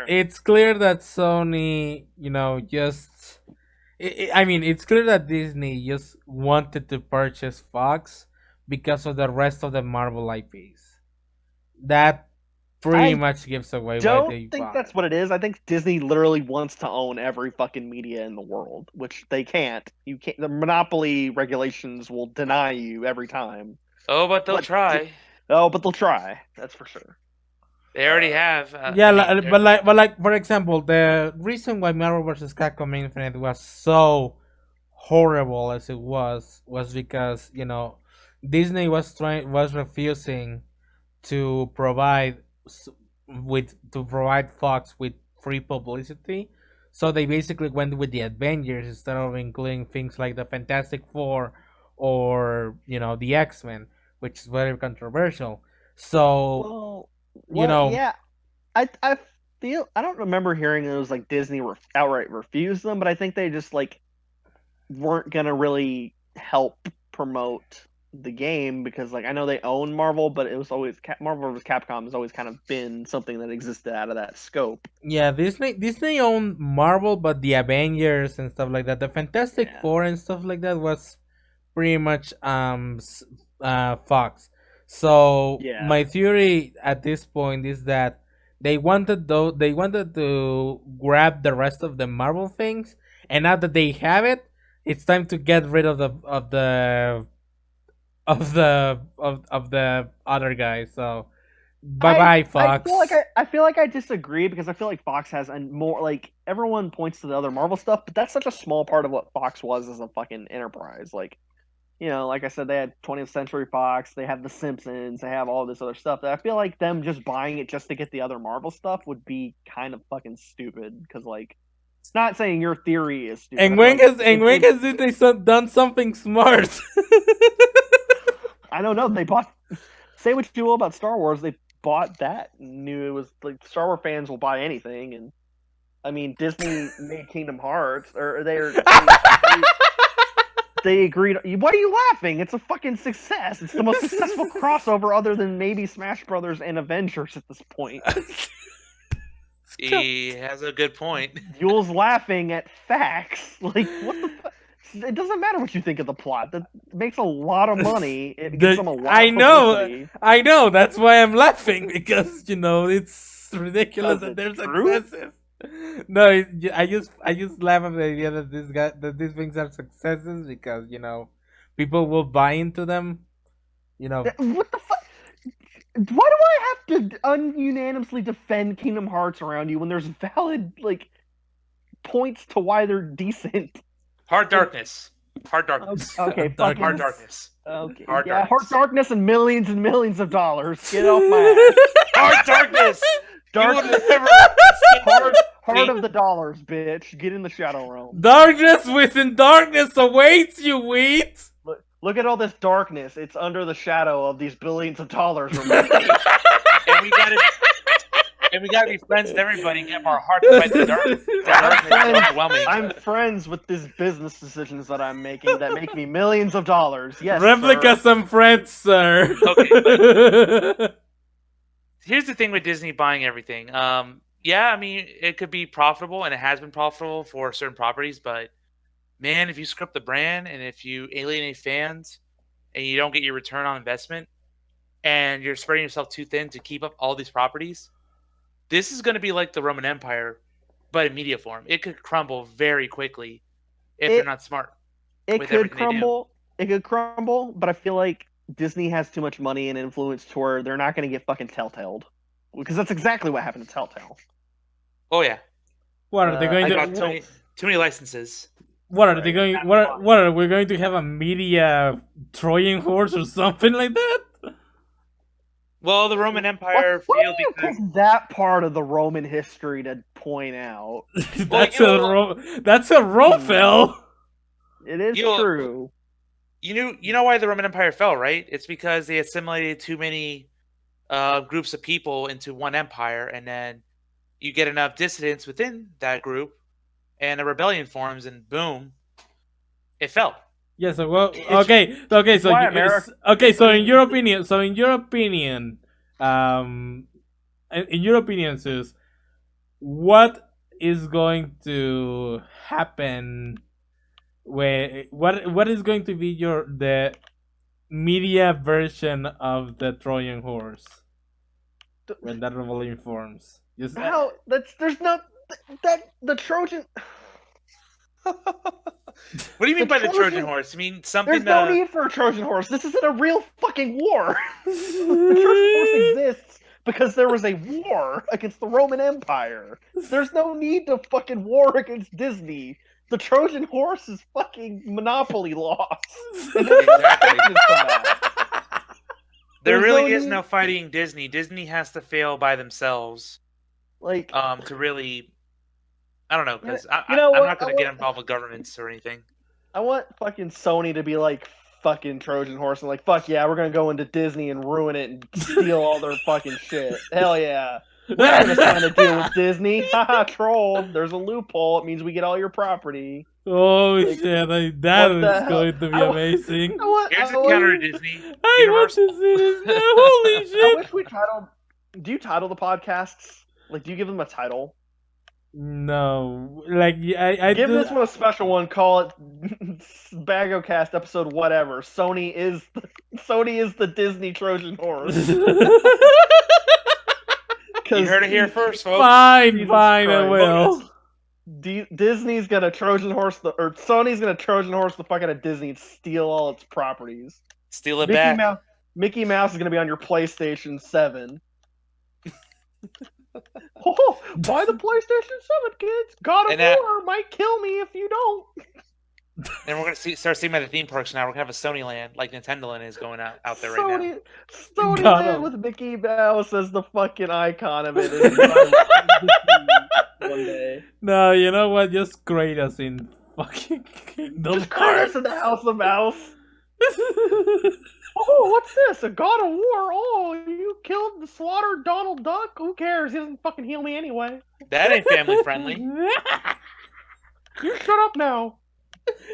It's clear that Sony, just. It's clear that Disney just wanted to purchase Fox because of the rest of the Marvel IPs. That pretty much gives away why they don't think that's what it is. I think Disney literally wants to own every fucking media in the world, which they can't. You can't. The monopoly regulations will deny you every time. Oh, but they'll try. But they'll try. That's for sure. They already have. But for example, the reason why Marvel vs. Capcom Infinite was so horrible as it was because Disney was refusing to provide Fox with free publicity, So they basically went with the Avengers instead of including things like the Fantastic Four or the X-Men, which is very controversial. So you know, Yeah. I feel I don't remember hearing it was like Disney outright refused them, but I think they just like weren't gonna really help promote the game because like I know they own Marvel, but it was always Marvel vs. Capcom has always kind of been something that existed out of that scope. yeah, Disney owned Marvel, but the Avengers and stuff like that, the Fantastic Yeah. Four and stuff like that was pretty much Fox. So Yeah. my theory at this point is that they wanted to grab the rest of the Marvel things, and now that they have it, it's time to get rid of the other guys. So bye bye I feel like Fox. I feel like I disagree because I feel like Fox has a more like everyone points to the other Marvel stuff, but that's such a small part of what Fox was as a fucking enterprise. Like, like I said, they had 20th Century Fox, they have The Simpsons, they have all this other stuff. That I feel like them just buying it just to get the other Marvel stuff would be kind of fucking stupid. Because like, it's not saying your theory is stupid. And I feel when like has Disney done something smart? I don't know. They bought. Say what you will about Star Wars, they bought that. Knew it was like Star Wars fans will buy anything, and I mean Disney made Kingdom Hearts, or they agreed. Why are you laughing? It's a fucking success. It's the most successful crossover other than maybe Smash Brothers and Avengers at this point. He has a good point. Yule's laughing at facts. Like what the fuck? It doesn't matter what you think of the plot. That makes a lot of money. It gives them a lot of publicity. I know. That's why I'm laughing because it's ridiculous that there's successes. No, I just laugh at the idea that these things are successes because people will buy into them. What the fuck? Why do I have to ununanimously defend Kingdom Hearts around you when there's valid points to why they're decent? Hard Darkness. Hard Darkness. Okay, Hard Darkness. Okay, Hard yeah, Darkness. Hard Darkness and millions of dollars. Get off my ass. Hard Darkness. Darkness. Hard. Heart of the dollars, bitch. Get in the Shadow Realm. Darkness within darkness awaits you, wheat. Look at all this darkness. It's under the shadow of these billions of dollars. And we gotta be friends with everybody and get our hearts fight the darkness. I'm friends with these business decisions that I'm making that make me millions of dollars. Yes, Replica sir. some friends, sir. Okay, but here's the thing with Disney buying everything. Yeah, I mean, it could be profitable, and it has been profitable for certain properties, but man, if you screw up the brand and if you alienate fans and you don't get your return on investment and you're spreading yourself too thin to keep up all these properties, this is going to be like the Roman Empire, but in media form. It could crumble very quickly if they're not smart. It could crumble. It could crumble, but I feel like Disney has too much money and influence to where they're not going to get fucking Telltale. Because that's exactly what happened to Telltale. Oh, yeah. What are they going to... Too many licenses. What are they going? What are we going to have a media Trojan horse or something like that? Well, the Roman Empire because that part of the Roman history to point out. That's a Rothel. It is true. You know why the Roman Empire fell, right? It's because they assimilated too many groups of people into one empire, and then you get enough dissidents within that group, and a rebellion forms, and boom, it fell. Yeah. So okay. So in your opinion, Zeus, what is going to happen? What is going to be the media version of the Trojan horse when that rebellion forms? The Trojan. What do you mean by the Trojan horse? I mean something. There's no need for a Trojan horse. This isn't a real fucking war. The Trojan horse exists because there was a war against the Roman Empire. There's no need to fucking war against Disney. The Trojan horse is fucking monopoly laws. Exactly. There really is no fighting Disney. Disney has to fail by themselves, to really I don't know, because You know I'm what? not going to get involved with governments or anything. I want fucking Sony to be like fucking Trojan horse and like, fuck yeah, we're gonna go into Disney and ruin it and steal all their fucking shit. Hell yeah. We're gonna sign a deal with Disney. Haha, trolled. There's a loophole. It means we get all your property. Oh Like, shit! what That the is hell? going to be amazing. Here's a counter to Disney. I want Universal. to see this now. Holy I shit! wish we titled. Do you title the podcasts? Like, do you give them a title? No, like I Give do. this one a special one. Call it Bagocast episode whatever. Sony is the Disney Trojan horse. You heard it here first, folks. Fine, Jesus fine, I Christ. will. Disney's gonna Trojan horse or Sony's gonna Trojan horse the fuck out of Disney and steal all its properties. Steal it back. Mickey Mouse is gonna be on your PlayStation 7. Oh, buy the PlayStation 7, kids. God of War might kill me if you don't. And we're gonna start seeing by the theme parks now. We're gonna have a Sony Land, like Nintendo Land is going out there right now. Sony God Land of- with Mickey Mouse as the fucking icon of it. One day. No, you know what? Just create us in fucking Kingdom Just create us in the House of Mouse. Oh, what's this? A God of War? Oh, you killed and slaughtered Donald Duck? Who cares? He doesn't fucking heal me anyway. That ain't family friendly. You shut up now.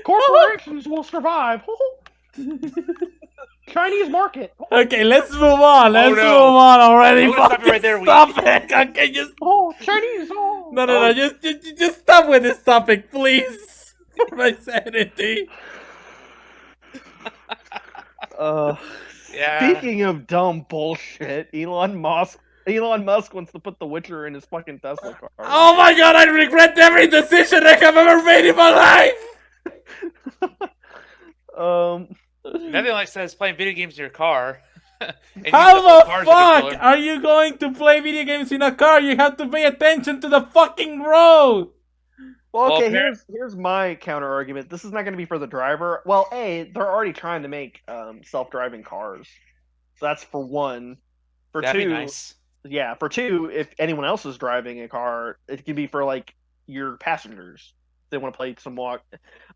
Corporations will survive. Chinese market. Okay, let's move on. Let's no. move on already. I'm gonna stop you right there, Stop it. Okay, just Chinese. Oh. no. Just stop with this topic, please. For my sanity. Yeah. Speaking of dumb bullshit, Elon Musk wants to put The Witcher in his fucking Tesla car. Oh my god, I regret every decision I have ever made in my life. Nothing like says playing video games in your car. And How use the the car as a fuck controller. are you going to play video games in a car? You have to pay attention to the fucking road. Well, okay, Well, here's my counter argument. This is not going to be for the driver. Well, they're already trying to make self-driving cars. So that's for one. For That'd two, be nice. yeah, for two, if anyone else is driving a car, it could be for like your passengers. If they want to play some walk.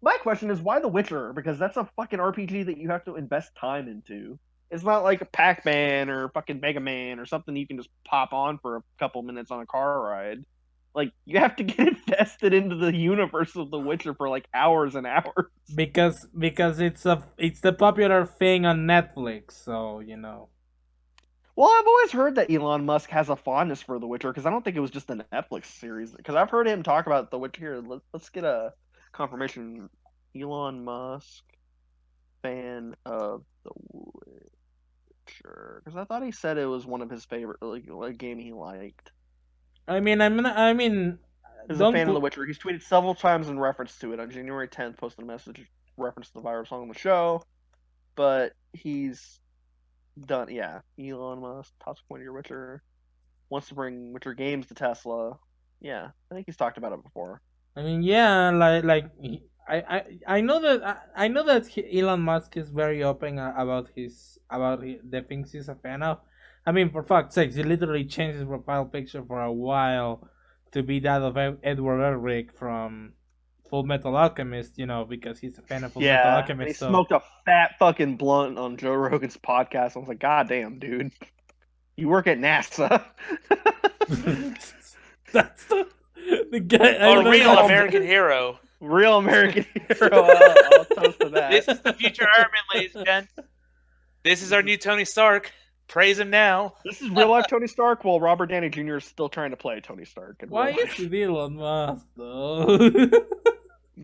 My question is, why The Witcher? Because that's a fucking RPG that you have to invest time into. It's not like a Pac-Man or fucking Mega Man or something you can just pop on for a couple minutes on a car ride. Like, you have to get invested into the universe of The Witcher for like hours and hours. Because it's the popular thing on Netflix, so you know. Well, I've always heard that Elon Musk has a fondness for The Witcher because I don't think it was just a Netflix series. Because I've heard him talk about The Witcher. Here, let's get a confirmation. Elon Musk fan of The Witcher, because I thought he said it was one of his favorite like game he liked. I mean, He's a fan of The Witcher. He's tweeted several times in reference to it. On January 10th, posted a message reference to the viral song on the show. But he's done, yeah. Elon Musk, top point of your Witcher, wants to bring Witcher games to Tesla. Yeah, I think he's talked about it before. I mean, yeah, I know that Elon Musk is very open about the things he's a fan of. I mean, for fuck's sake, he literally changed his profile picture for a while to be that of Edward Elric from Full Metal Alchemist, you know, because he's a fan of Full Metal Alchemist. He smoked a fat fucking blunt on Joe Rogan's podcast. I was like, God damn, dude. You work at NASA. That's the guy. A real American hero. Real American hero. I'll toast to that. This is the future Iron Man, ladies and gents. This is our new Tony Stark. Praise him now. This is real life Tony Stark, while Robert Downey Jr. is still trying to play Tony Stark. Why is it Elon Musk, though?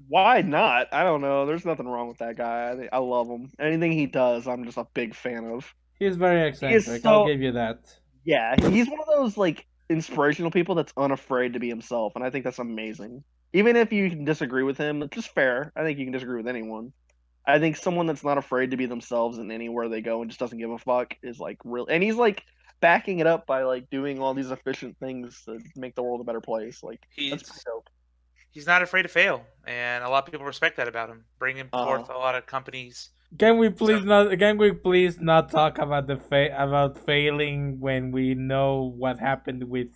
Why not? I don't know. There's nothing wrong with that guy. I love him. Anything he does, I'm just a big fan of. He's very eccentric. I'll give you that. Yeah, he's one of those like inspirational people that's unafraid to be himself, and I think that's amazing. Even if you can disagree with him, it's just fair. I think you can disagree with anyone. I think someone that's not afraid to be themselves in anywhere they go and just doesn't give a fuck is like real. And he's like backing it up by like doing all these efficient things to make the world a better place. Like that's pretty dope. He's not afraid to fail, and a lot of people respect that about him. Bringing forth a lot of companies. Can we please not talk about about failing when we know what happened with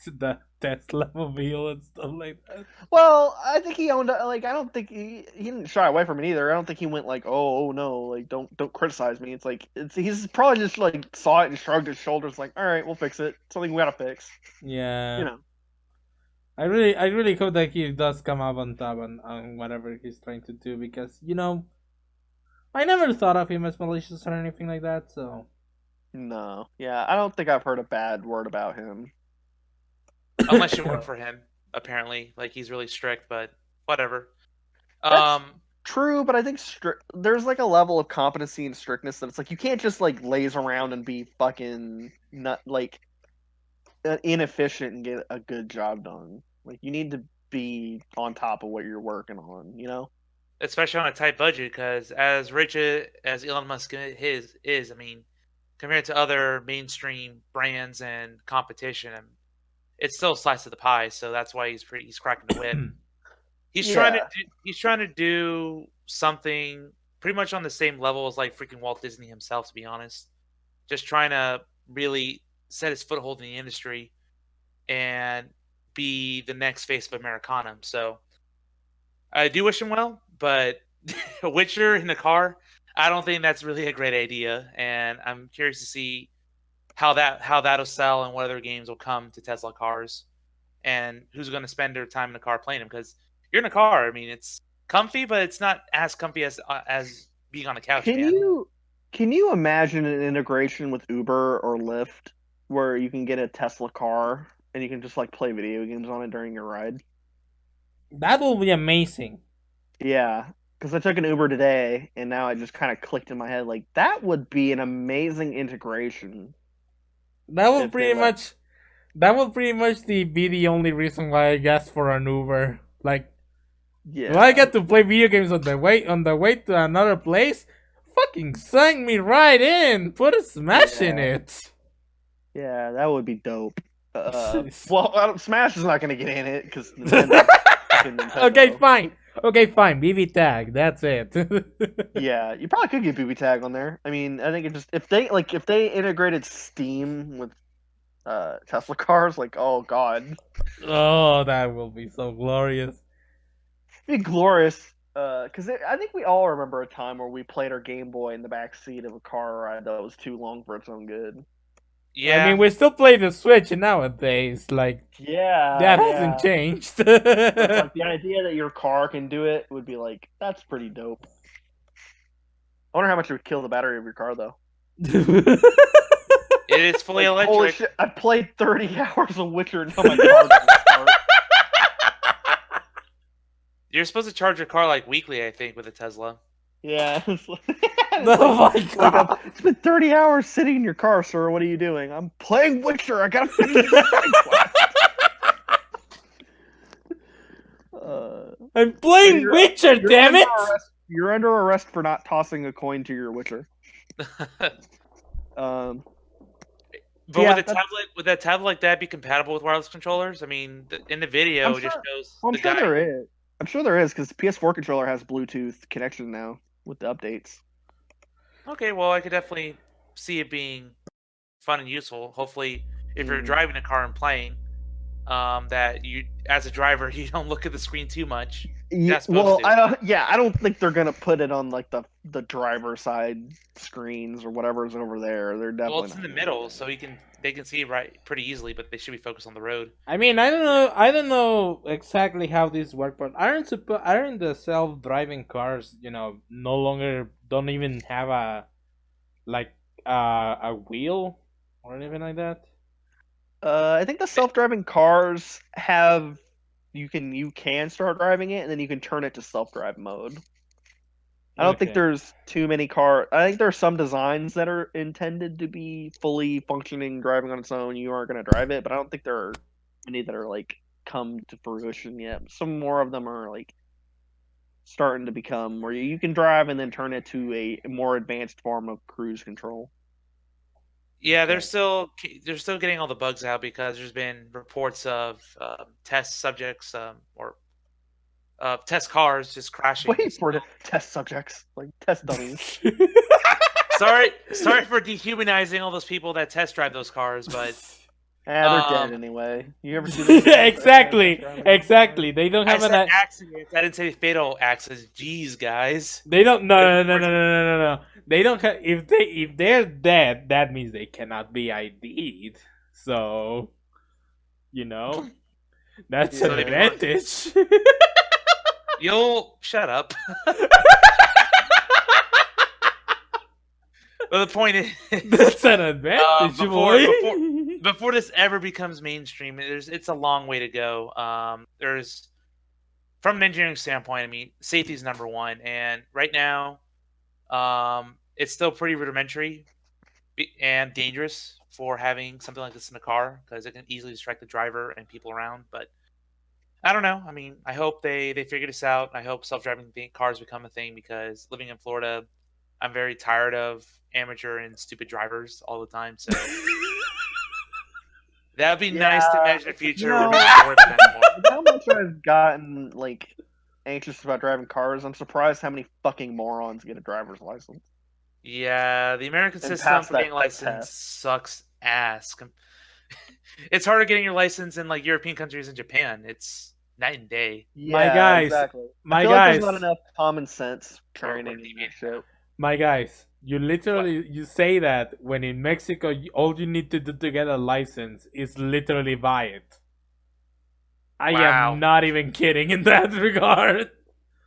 Tesla mobile and stuff like that. Well, I think he owned like I don't think he didn't shy away from it either. I don't think he went like, oh no, like don't criticize me. It's like he's probably just like saw it and shrugged his shoulders, like, all right, we'll fix it. Something we gotta fix. Yeah. You know. I really hope that he does come up on top on whatever he's trying to do, because I never thought of him as malicious or anything like that. So No, yeah, I don't think I've heard a bad word about him. Unless you work for him, apparently, like he's really strict, but whatever. That's true, but I think there's like a level of competency and strictness that it's like you can't just like laze around and be fucking not like inefficient and get a good job done. Like you need to be on top of what you're working on, you know? Especially on a tight budget, because as rich as Elon Musk is, I mean, compared to other mainstream brands and competition, it's still a slice of the pie. So that's why he's cracking the whip. He's trying to do something pretty much on the same level as like freaking Walt Disney himself, to be honest. Just trying to really set his foothold in the industry and be the next face of Americana. So I do wish him well, but Witcher in the car, I don't think that's really a great idea. And I'm curious to see how that'll sell and what other games will come to Tesla cars, and who's going to spend their time in the car playing them. Because you're in a car, I mean, it's comfy, but it's not as comfy as being on a couch. Can you imagine an integration with Uber or Lyft where you can get a Tesla car and you can just like play video games on it during your ride? that will be amazing. Yeah, because I took an Uber today and now it just kind of clicked in my head like that would be an amazing integration. That will pretty much be the only reason why I asked for an Uber. Like, yeah, if I get to play video games on the way to another place, fucking sign me right in. Put a Smash in it. Yeah, that would be dope. Well, Smash is not going to get in it because Okay, fine. BB Tag. That's it. Yeah, you probably could get BB Tag on there. I mean, I think it just if they integrated Steam with Tesla cars, like, oh god, oh, that will be so glorious. It'd be glorious. Because I think we all remember a time where we played our Game Boy in the back seat of a car ride that was too long for its own good. Yeah, I mean, we still play the Switch nowadays. Like, that hasn't changed. But like the idea that your car can do it would be like, that's pretty dope. I wonder how much it would kill the battery of your car, though. It is fully electric. Holy shit! I played 30 hours of Witcher and now my car doesn't start. You're supposed to charge your car like weekly, I think, with a Tesla. Yeah. Oh my god! It's been 30 hours sitting in your car, sir. What are you doing? I'm playing Witcher. I gotta finish this side quest. I'm playing Witcher, damn it! You're under arrest for not tossing a coin to your Witcher. But yeah, would that tablet like that be compatible with wireless controllers? I mean, in the video, it just shows I'm sure there is. I'm sure there is, because the PS4 controller has Bluetooth connection now with the updates. Okay, well, I could definitely see it being fun and useful. Hopefully, if you're driving a car and playing, that you, as a driver, you don't look at the screen too much. Yeah, well, I don't think they're gonna put it on like the driver side screens or whatever's over there. They're definitely well, it's in the middle, so they can see it pretty easily, but they should be focused on the road. I mean, I don't know exactly how this works, but aren't the self-driving cars, no longer don't even have a wheel or anything like that? I think the self-driving cars have you can start driving it and then you can turn it to self-drive mode. I don't think there's too many cars. I think there are some designs that are intended to be fully functioning, driving on its own. You aren't going to drive it, but I don't think there are many that are like come to fruition yet. Some more of them are like starting to become where you can drive and then turn it to a more advanced form of cruise control. Yeah, they're still getting all the bugs out because there's been reports of test subjects or test cars just crashing. Wait for the test subjects, like test dummies. sorry for dehumanizing all those people that test drive those cars, but They're dead anyway. You ever see the exactly. They don't I have said an. accidents. I didn't say fatal accidents. Jeez, guys. They don't. There's No. They don't have. If they're dead, that means they cannot be ID'd. So, that's an So they weren't. advantage. You'll shut up. Well, the point is, That's an advantage, before this ever becomes mainstream, it's a long way to go. There's from an engineering standpoint, I mean, safety is number one, and right now, it's still pretty rudimentary and dangerous for having something like this in a car because it can easily distract the driver and people around. But I don't know. I mean, I hope they figure this out. I hope self-driving cars become a thing because living in Florida, I'm very tired of amateur and stupid drivers all the time. So that'd be nice to imagine a future where we don't worry about that anymore. How much I've gotten anxious about driving cars, I'm surprised how many fucking morons get a driver's license. Yeah, the American And system pass for getting that a license test. sucks ass. It's harder getting your license in like European countries and Japan. It's night and day. Yeah, exactly. I feel like there's not enough common sense training and shit. My guys, you literally you say that when in Mexico all you need to do to get a license is literally buy it. I Wow. am not even kidding in that regard.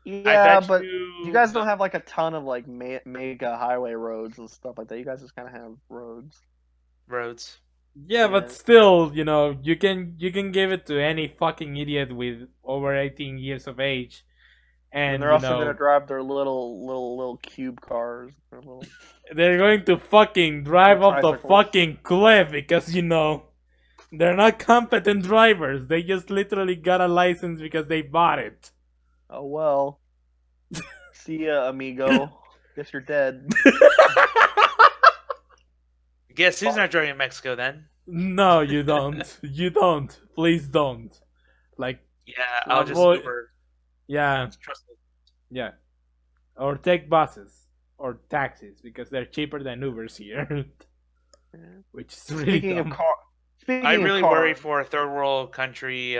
Yeah, but you guys don't have like a ton of like mega highway roads and stuff like that. You guys just kind of have roads. Yeah, but still, you can give it to any fucking idiot with over 18 years of age, and they're also gonna drive their little cube cars. They're going to fucking drive off the fucking cliff because they're not competent drivers. They just literally got a license because they bought it. Oh well. See ya, amigo. Guess you're dead. Guess who's not driving in Mexico then? No, you don't. You don't. Please don't. Yeah, I'll just Uber. Yeah. Yeah. Or take buses or taxis because they're cheaper than Ubers here. Which is really dumb. I really worry for a third world country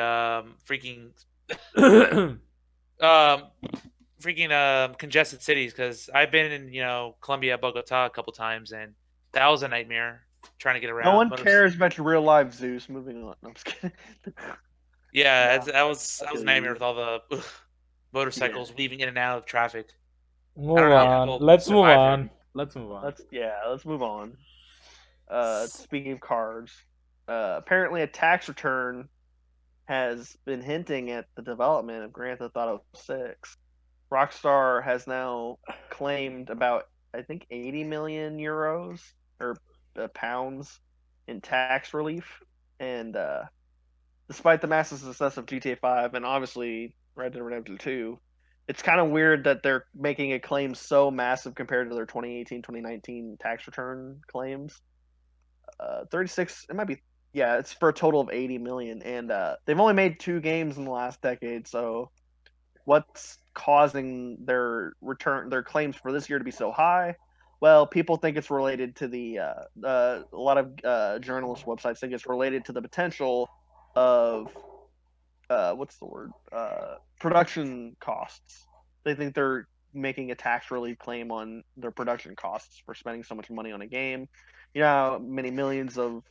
congested cities because I've been in Colombia, Bogota a couple times, and that was a nightmare trying to get around. No one cares about your real life, Zeus. Moving on. No, I'm just kidding. Yeah, that was a nightmare with all the motorcycles weaving in and out of traffic. Let's move on. Let's move on. Speaking of cars, apparently a tax return has been hinting at the development of Grand Theft Auto 6. Rockstar has now claimed about, I think, 80 million euros or pounds in tax relief. And despite the massive success of GTA 5 and obviously Red Dead Redemption 2, it's kind of weird that they're making a claim so massive compared to their 2018-2019 tax return claims. 36, it might be, yeah, it's for a total of 80 million. And they've only made 2 games in the last decade, so what's causing their claims for this year to be so high? Well, people think it's related to a lot of journalist websites think it's related to the potential of production costs. They think they're making a tax relief claim on their production costs for spending so much money on a game. Many millions of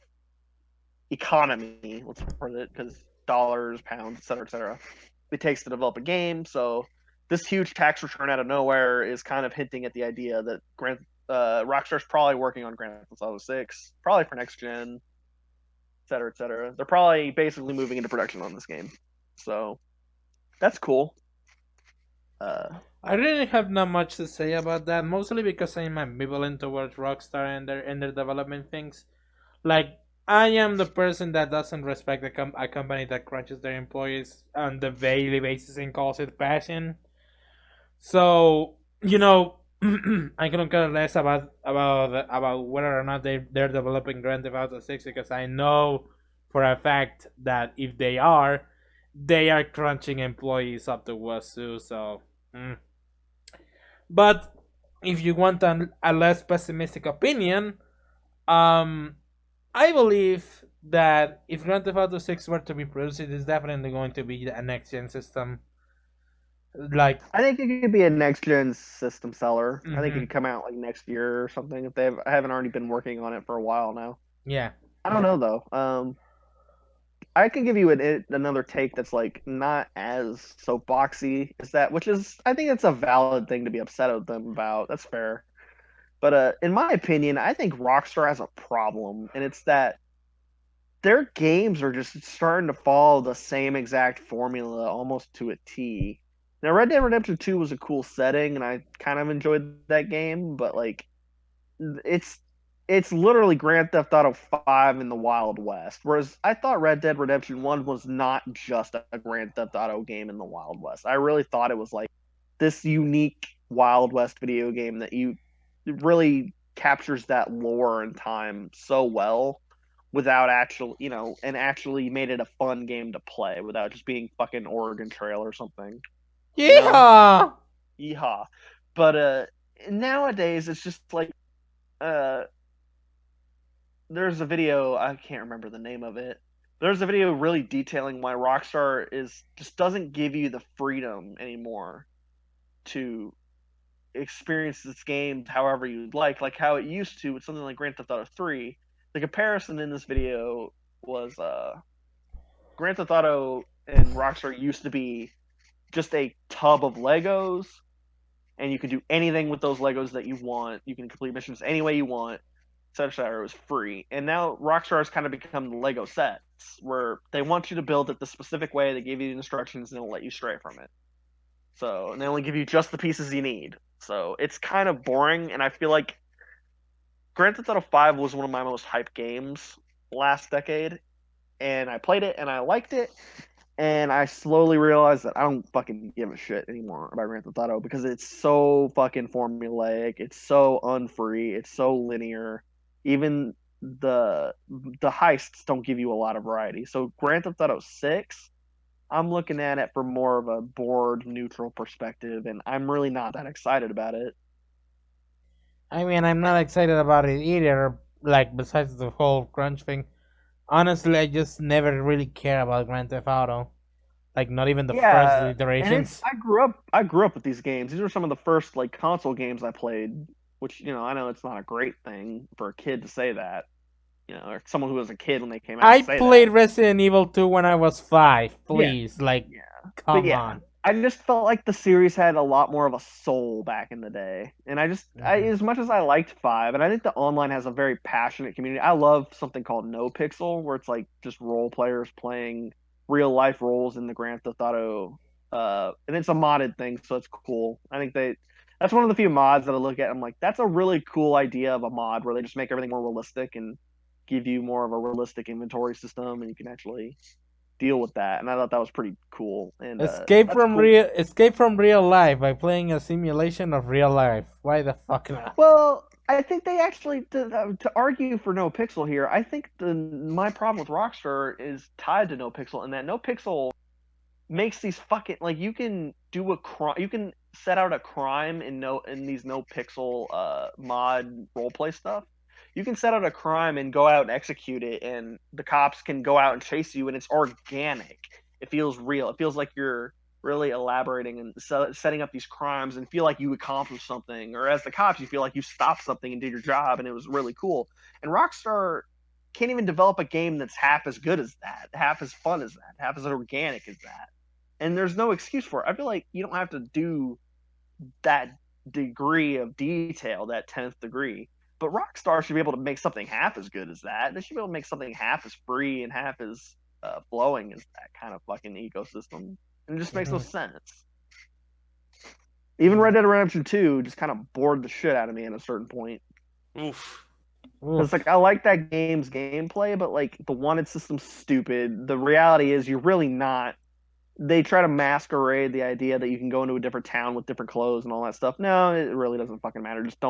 economy, let's put it, because dollars, pounds, etc. It takes to develop a game. So this huge tax return out of nowhere is kind of hinting at the idea that Rockstar's probably working on Grand Theft Auto 6, probably for next gen, etc. They're probably basically moving into production on this game. So that's cool. I really have not much to say about that, mostly because I'm ambivalent towards Rockstar and their development things. Like, I am the person that doesn't respect a company that crunches their employees on the daily basis and calls it passion. So, I couldn't care less about whether or not they're developing Grand Theft Auto 6 because I know for a fact that if they are crunching employees up the wazoo. So, But if you want a less pessimistic opinion, I believe that if Grand Theft Auto 6 were to be produced, it is definitely going to be a next gen system. Like, I think it could be a next gen system seller. I think it hmm could come out like next year or something if I haven't already been working on it for a while now. yeah. I don't know though. I can give you another take that's like not as soapboxy as that, which is I think it's a valid thing to be upset with them about. That's fair. But in my opinion, I think Rockstar has a problem, and it's that their games are just starting to follow the same exact formula almost to a T. Now, Red Dead Redemption 2 was a cool setting, and I kind of enjoyed that game, but like it's it's literally Grand Theft Auto 5 in the Wild West. Whereas I thought Red Dead Redemption 1 was not just a Grand Theft Auto game in the Wild West. I really thought it was like this unique Wild West video game that you it really captures that lore and time so well without actual, and actually made it a fun game to play without just being fucking Oregon Trail or something, you know? Yeah. Yeehaw. But nowadays it's just like uh there's a video, I can't remember the name of it. There's a video really detailing why Rockstar is just doesn't give you the freedom anymore to experience this game however you'd like how it used to with something like Grand Theft Auto 3. The comparison in this video was Grand Theft Auto and Rockstar used to be just a tub of Legos, and you can do anything with those Legos that you want. You can complete missions any way you want. Etc. It was free, and now Rockstar has kind of become the Lego sets, where they want you to build it the specific way. They give you the instructions and they'll let you stray from it. So, and they only give you just the pieces you need. So it's kind of boring, and I feel like Grand Theft Auto 5 was one of my most hyped games last decade, and I played it and I liked it, and I slowly realized that I don't fucking give a shit anymore about Grand Theft Auto because it's so fucking formulaic, it's so unfree, it's so linear. Even the heists don't give you a lot of variety. So Grand Theft Auto 6, I'm looking at it from more of a board neutral perspective, and I'm really not that excited about it. I mean, I'm not excited about it either. Like, besides the whole crunch thing, honestly, I just never really care about Grand Theft Auto. Like, not even the first Yeah, and it's iterations. I grew up with these games. These were some of the first like console games I played, which I know it's not a great thing for a kid to say that, or someone who was a kid when they came out I to say that. played Resident Evil 2 when I was 5. Yeah, Please, like, yeah. But come yeah, on. I just felt like the series had a lot more of a soul back in the day. And Hmm as much as I liked 5, and I think the online has a very passionate community. I love something called No Pixel, where it's like just role players playing real life roles in the Grand Theft Auto. And it's a modded thing, so it's cool. I think that's one of the few mods that I look at. I'm like, that's a really cool idea of a mod where they just make everything more realistic and give you more of a realistic inventory system, and you can actually deal with that. And I thought that was pretty cool. And that's cool. Escape from real life by playing a simulation of real life. Why the fuck not? Well, I think they actually to argue for No Pixel here. I think my problem with Rockstar is tied to No Pixel, and that No Pixel makes these fucking like you can do a crime, you can set out a crime in these No Pixel mod roleplay stuff. You can set out a crime and go out and execute it, and the cops can go out and chase you, and it's organic. It feels real. It feels like you're really elaborating and setting up these crimes and feel like you accomplished something. Or as the cops, you feel like you stopped something and did your job, and it was really cool. And Rockstar can't even develop a game that's half as good as that, half as fun as that, half as organic as that. And there's no excuse for it. I feel like you don't have to do that degree of detail, that 10th degree. But Rockstar should be able to make something half as good as that. They should be able to make something half as free and half as flowing as that kind of fucking ecosystem. And it just makes no Mhm. sense. Even Red Dead Redemption 2 just kind of bored the shit out of me at a certain point. Oof. Because like Oof. I like that game's gameplay, but like the wanted system's stupid. The reality is you're really not. They try to masquerade the idea that you can go into a different town with different clothes and all that stuff. No, it really doesn't fucking matter. Just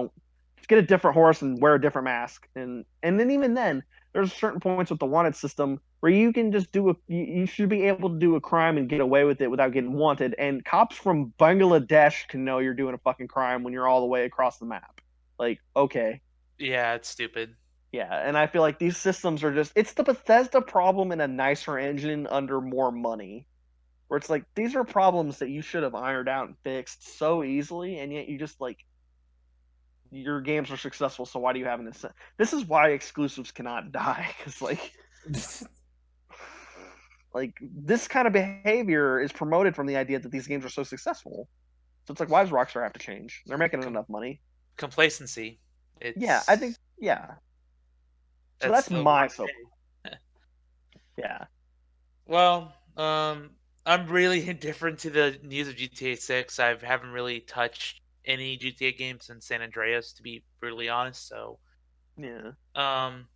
get a different horse and wear a different mask. And then even then, there's certain points with the wanted system where you can just you should be able to do a crime and get away with it without getting wanted. And cops from Bangladesh can know you're doing a fucking crime when you're all the way across the map. Like, okay. Yeah, it's stupid. Yeah, and I feel like these systems are just—it's the Bethesda problem in a nicer engine under more money. Where it's like these are problems that you should have ironed out and fixed so easily, and yet you just like your games are successful. So why do you have this? This is why exclusives cannot die because like this kind of behavior is promoted from the idea that these games are so successful. So it's like, why does Rockstar have to change? They're making Com- enough money. complacency. Yeah, I think It's yeah. So that's that's the word my of the soap. day. Yeah. Well, I'm really indifferent to the news of GTA 6. I haven't really touched any GTA games since San Andreas, to be brutally honest. So, Yeah. um,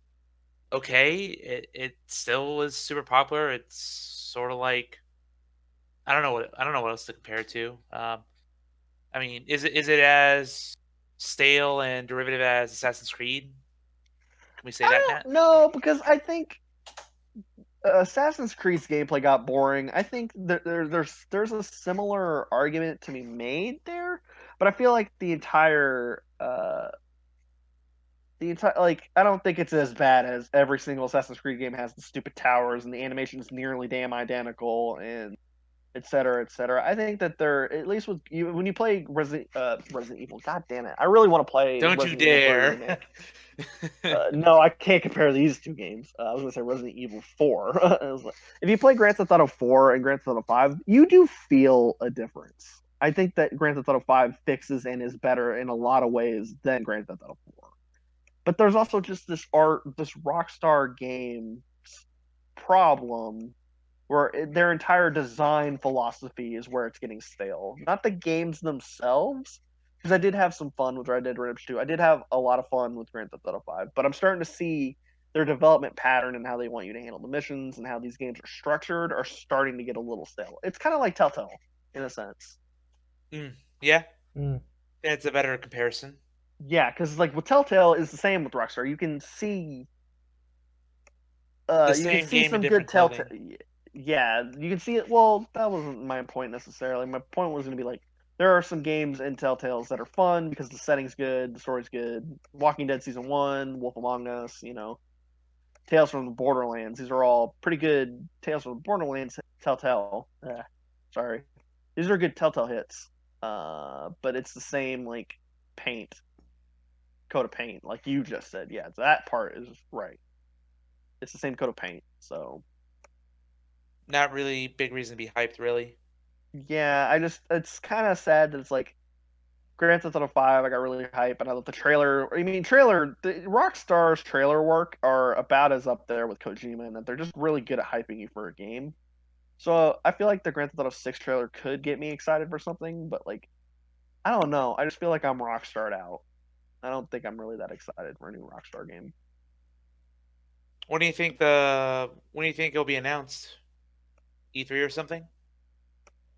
okay, it still is super popular. It's sort of like I don't know what else to compare it to. I mean, is it as stale and derivative as Assassin's Creed? Can we say I that, Matt? don't know because I think Assassin's Creed's gameplay got boring. I think there's a similar argument to be made there, but I feel like the entire like I don't think it's as bad as every single Assassin's Creed game has the stupid towers and the animation is nearly damn identical and et cetera, et cetera. I think that they're at least with you when you play Resident Evil. God damn it! I really want to play Don't you Resident Evil 3 dare! remake. No, I can't compare these two games. I was gonna say Resident Evil 4. If you play Grand Theft Auto 4 and Grand Theft Auto 5, you do feel a difference. I think that Grand Theft Auto 5 fixes and is better in a lot of ways than Grand Theft Auto 4. But there's also just this Rockstar game problem where their entire design philosophy is where it's getting stale. Not the games themselves, because I did have some fun with Red Dead Redemption 2. I did have a lot of fun with Grand Theft Auto 5, but I'm starting to see their development pattern and how they want you to handle the missions and how these games are structured are starting to get a little stale. It's kind of like Telltale in a sense. Yeah, Mm. it's a better comparison. Yeah, because like with Telltale is the same with Rockstar. The You can same see game in some good different Telltale. clothing. Yeah, you can see it. Well, that wasn't my point necessarily. My point was going to be like there are some games in Telltales that are fun because the setting's good, the story's good. Walking Dead season 1, Wolf Among Us, Tales from the Borderlands. These are all pretty good Tales from the Borderlands. Telltale. Sorry, these are good Telltale hits. But it's the same like paint, coat of paint, like you just said. Yeah, that part is right. It's the same coat of paint. So Not really big reason to be hyped, really. yeah, it's kind of sad that it's like Grand Theft Auto 5. I got really hyped, and I love the trailer. I mean, the Rockstar's trailer work are about as up there with Kojima, and that they're just really good at hyping you for a game. So I feel like the Grand Theft Auto 6 trailer could get me excited for something, but like I don't know. I just feel like I'm Rockstarred out. I don't think I'm really that excited for a new Rockstar game. When do you think it'll be announced? E3 or something?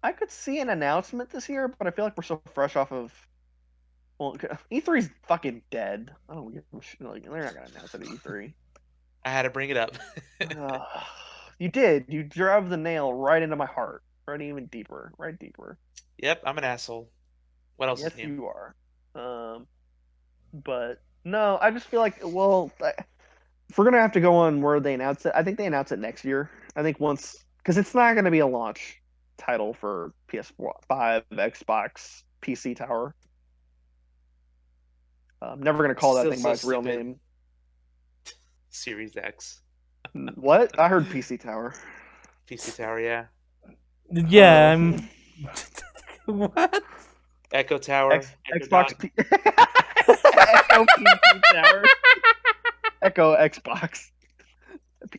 I could see an announcement this year, but I feel like we're so fresh off of. Well, E3's fucking dead. I don't give a shit. Like, they're not gonna announce it at E3. I had to bring it up. You did. You drove the nail right into my heart, right even deeper, right deeper. Yep, I'm an asshole. What else Yes, is new? you are. But no, I just feel like if we're gonna have to go on where they announce it, I think they announce it next year. I think once because it's not gonna be a launch title for PS5, Xbox, PC Tower. I'm never gonna call that Still thing by so its real stupid. name. Series X. What? I heard PC Tower. PC Tower, yeah. Yeah, Uh, what? Echo Tower. Echo Xbox Dot. Echo PC Tower. Echo Xbox.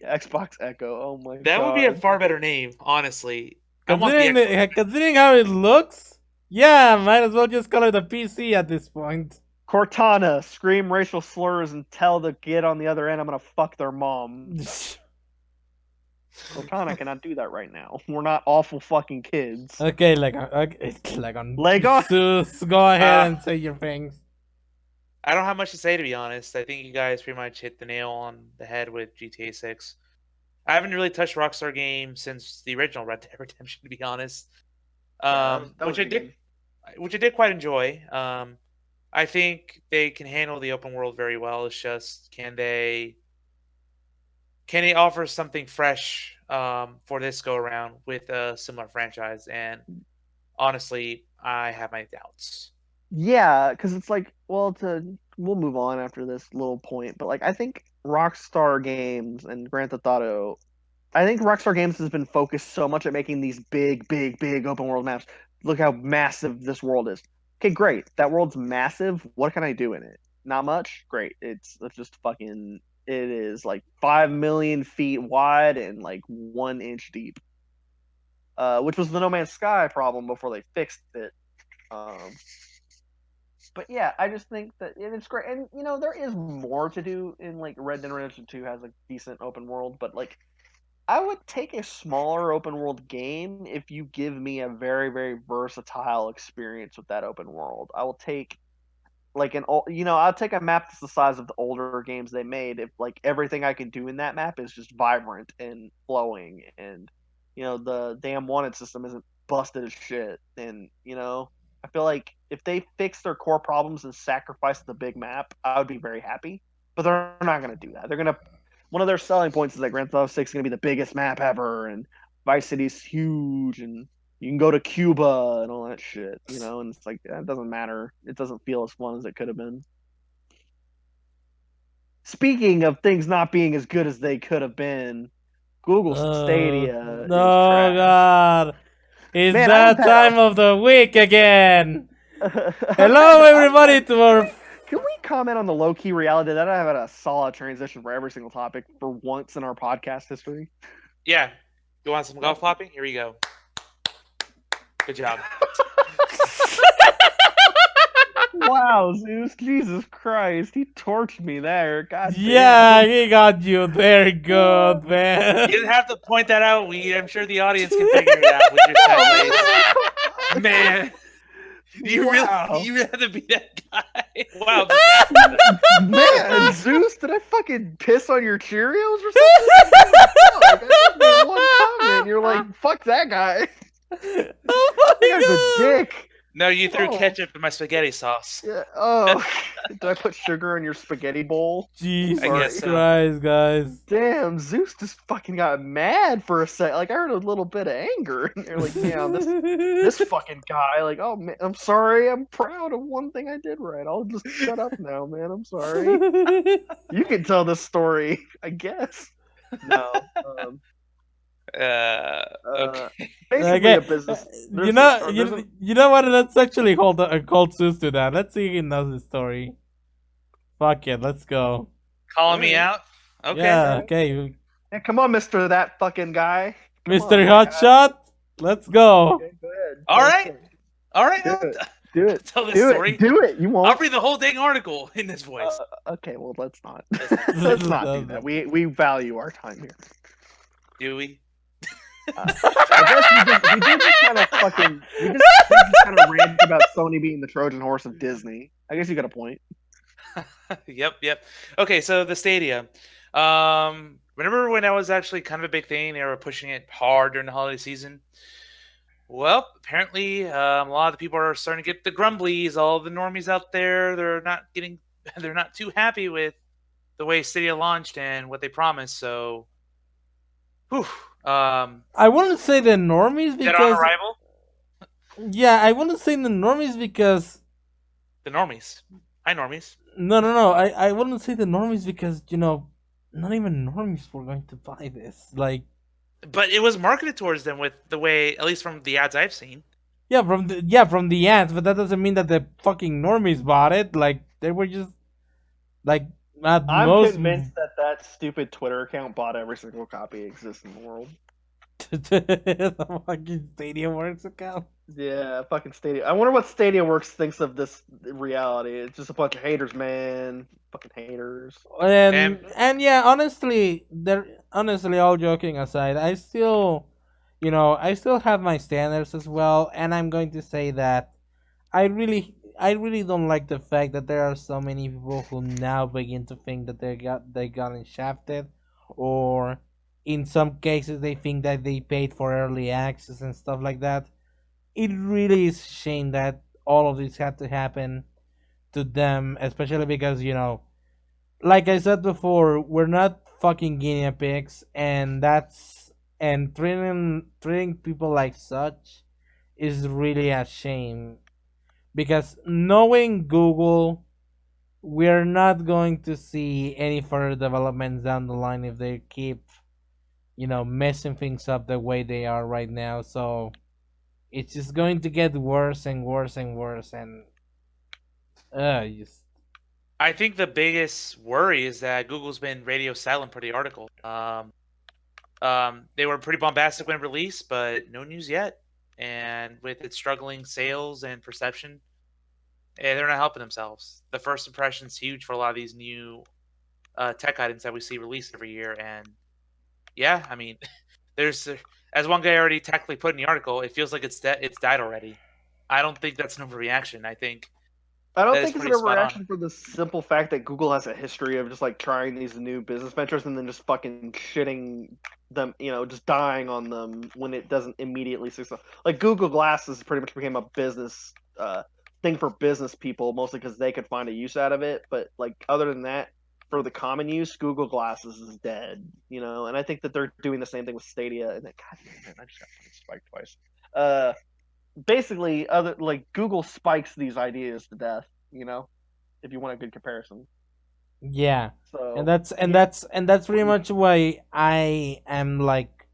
Xbox Echo. Oh my That would be a god. far better name, honestly. I want the Considering Echo. considering how it looks, yeah, might as well just call it a PC at this point. Cortana, scream racial slurs and tell the kid on the other end I'm gonna fuck their mom. Cortana cannot do that right now. We're not awful fucking kids. Okay, like on Leg on. Zeus, go ahead and say your things. I don't have much to say, to be honest. I think you guys pretty much hit the nail on the head with GTA 6. I haven't really touched Rockstar games since the original Red Dead Redemption, to be honest. Yeah, that was Which a I good did, game. which I did quite enjoy. I think they can handle the open world very well. It's just can they offer something fresh for this go around with a similar franchise? And honestly, I have my doubts. Yeah, because it's like, well, we'll move on after this little point, but like I think Rockstar Games and Grand Theft Auto, I think Rockstar Games has been focused so much at making these big, big, big open world maps. Look how massive this world is. Okay, great. That world's massive. What can I do in it? Not much. Great. It's just fucking. It is like 5 million feet wide and like 1 inch deep, which was the No Man's Sky problem before they fixed it. Um, but yeah, I just think that it's great, and there is more to do in like Red Dead Redemption 2 has a decent open world, but like I would take a smaller open world game if you give me a very, very versatile experience with that open world. I will take like I'll take a map that's the size of the older games they made if like everything I can do in that map is just vibrant and flowing, and the damn wanted system isn't busted as shit. And I feel like if they fix their core problems and sacrifice the big map, I would be very happy. But they're not going to do that. They're going to One of their selling points is that Grand Theft Auto 6 is going to be the biggest map ever, and Vice City's huge, and you can go to Cuba and all that shit, and it's like, it doesn't matter. It doesn't feel as fun as it could have been. Speaking of things not being as good as they could have been, Google Stadia is No, trash. God. It's Man, that time of the week again. Hello, everybody, to our... Can we comment on the low-key reality that I have a solid transition for every single topic for once in our podcast history? Yeah. You want some golf clapping? Here we go. Good job. Wow, Zeus. Jesus Christ. He torched me there. God damn. Yeah, he got you there good, man. You didn't have to point that out, Weed. I'm sure the audience can figure it out with your segues. Man. You really have to be that guy. Wow. Man, Zeus, did I fucking piss on your Cheerios or something? I just made one comment. You're like, fuck that guy. Oh my That guy's a dick. No, you threw ketchup in my spaghetti sauce. Yeah. Oh, did I put sugar in your spaghetti bowl? Jesus I guess so. Christ, guys. Damn, Zeus just fucking got mad for a sec. Like, I heard a little bit of anger. And they're like, damn, this fucking guy. Like, oh, man, I'm sorry. I'm proud of one thing I did right. I'll just shut up now, man. I'm sorry. You can tell this story, I guess. No. Okay. Basically a business. You know what? Let's actually call Zeus to that. Let's see if he knows the story. Fuck it, let's go. Calling me out? Okay. Yeah, okay. Yeah, come on, Mr. That fucking guy. Mr. Hotshot, let's go. Okay, go ahead. All right. All right. Do it. Tell this Do story. it. Do it. You won't. I'll read the whole dang article in this voice. Okay, well, let's not. Let's not do that. We value our time here. Do we? I guess we did just kind of fucking. We just kind of rant about Sony being the Trojan horse of Disney. I guess you got a point. Yep. Okay, so the Stadia. Remember when that was actually kind of a big thing? They were pushing it hard during the holiday season. Well, apparently, a lot of the people are starting to get the grumblies. All the normies out there, they're not too happy with the way Stadia launched and what they promised. So, whew. I wouldn't say the normies because. Dead on arrival? Yeah, I wouldn't say the normies because. The normies. Hi, normies. No. I wouldn't say the normies because not even normies were going to buy this. Like. But it was marketed towards them with the way, at least from the ads I've seen. Yeah, from the ads, but that doesn't mean that the fucking normies bought it. Like they were just like. I'm convinced that stupid Twitter account bought every single copy that exists in the world. The fucking Stadia Works account. Yeah, fucking Stadia. I wonder what Stadia Works thinks of this reality. It's just a bunch of haters, man. Fucking haters. And yeah, honestly, all joking aside, I still have my standards as well, and I'm going to say that I really don't like the fact that there are so many people who now begin to think that they got shafted, or in some cases they think that they paid for early access and stuff like that. It really is a shame that all of this had to happen, to them, especially because like I said before, we're not fucking guinea pigs, and treating people like such is really a shame. Because knowing Google, we're not going to see any further developments down the line if they keep, messing things up the way they are right now. So it's just going to get worse and worse and worse, and just I think the biggest worry is that Google's been radio silent per the article. They were pretty bombastic when released, but no news yet. And with its struggling sales and perception, they're not helping themselves. The first impression is huge for a lot of these new tech items that we see released every year. And yeah, I mean, there's as one guy already technically put in the article, it feels like it's died already. I don't think that's an overreaction. I think I don't that is think it's an pretty spot on. overreaction for the simple fact that Google has a history of just like trying these new business ventures and then just fucking shitting them, just dying on them when it doesn't immediately succeed. Like Google Glasses pretty much became a business thing for business people, mostly because they could find a use out of it. But like other than that, for the common use, Google Glasses is dead. And I think that they're doing the same thing with Stadia. And God damn it, I just got fucking spiked twice. Basically other like Google spikes these ideas to death, if you want a good comparison. yeah. And So that's and yeah, that's and that's pretty much why I am like,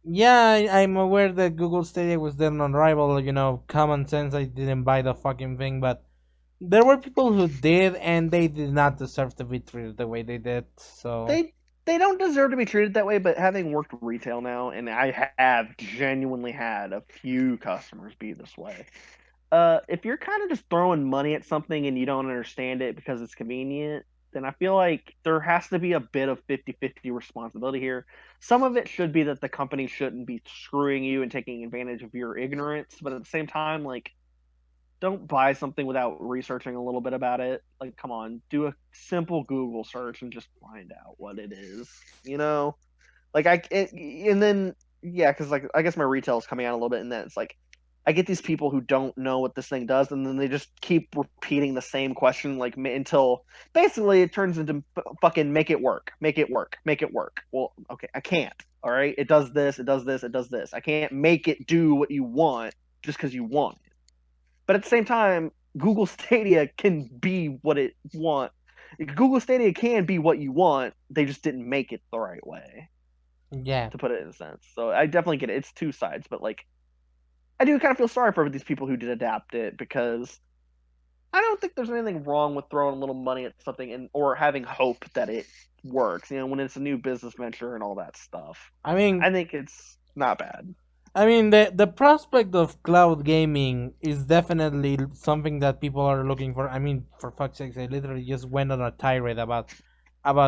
yeah, I'm aware that Google Stadia was then on rival. Common sense. I didn't buy the fucking thing, but there were people who did, and they did not deserve to be treated the way they did. So they don't deserve to be treated that way, but having worked retail now, and I have genuinely had a few customers be this way. If you're kind of just throwing money at something and you don't understand it because it's convenient, then I feel like there has to be a bit of 50-50 responsibility here. Some of it should be that the company shouldn't be screwing you and taking advantage of your ignorance, but at the same time, like, don't buy something without researching a little bit about it. Like, come on, do a simple Google search and just find out what it is, Like, and then, yeah, because, like, I guess my retail is coming out a little bit, and then it's like, I get these people who don't know what this thing does, and then they just keep repeating the same question, like, until basically it turns into fucking make it work, make it work, make it work. Well, okay, I can't. All right, it does this, it does this, it does this. I can't make it do what you want just because you want it. But at the same time, Google Stadia can be what it want. Google Stadia can be what you want. They just didn't make it the right way, yeah. to put it in a sense. So I definitely get it. It's two sides, but like I do kind of feel sorry for these people who did adapt it because I don't think there's anything wrong with throwing a little money at something or having hope that it works. When it's a new business venture and all that stuff. I mean, I think it's not bad. the prospect of cloud gaming is definitely something that people are looking for. I mean, for fuck's sake, I literally just went on a tirade about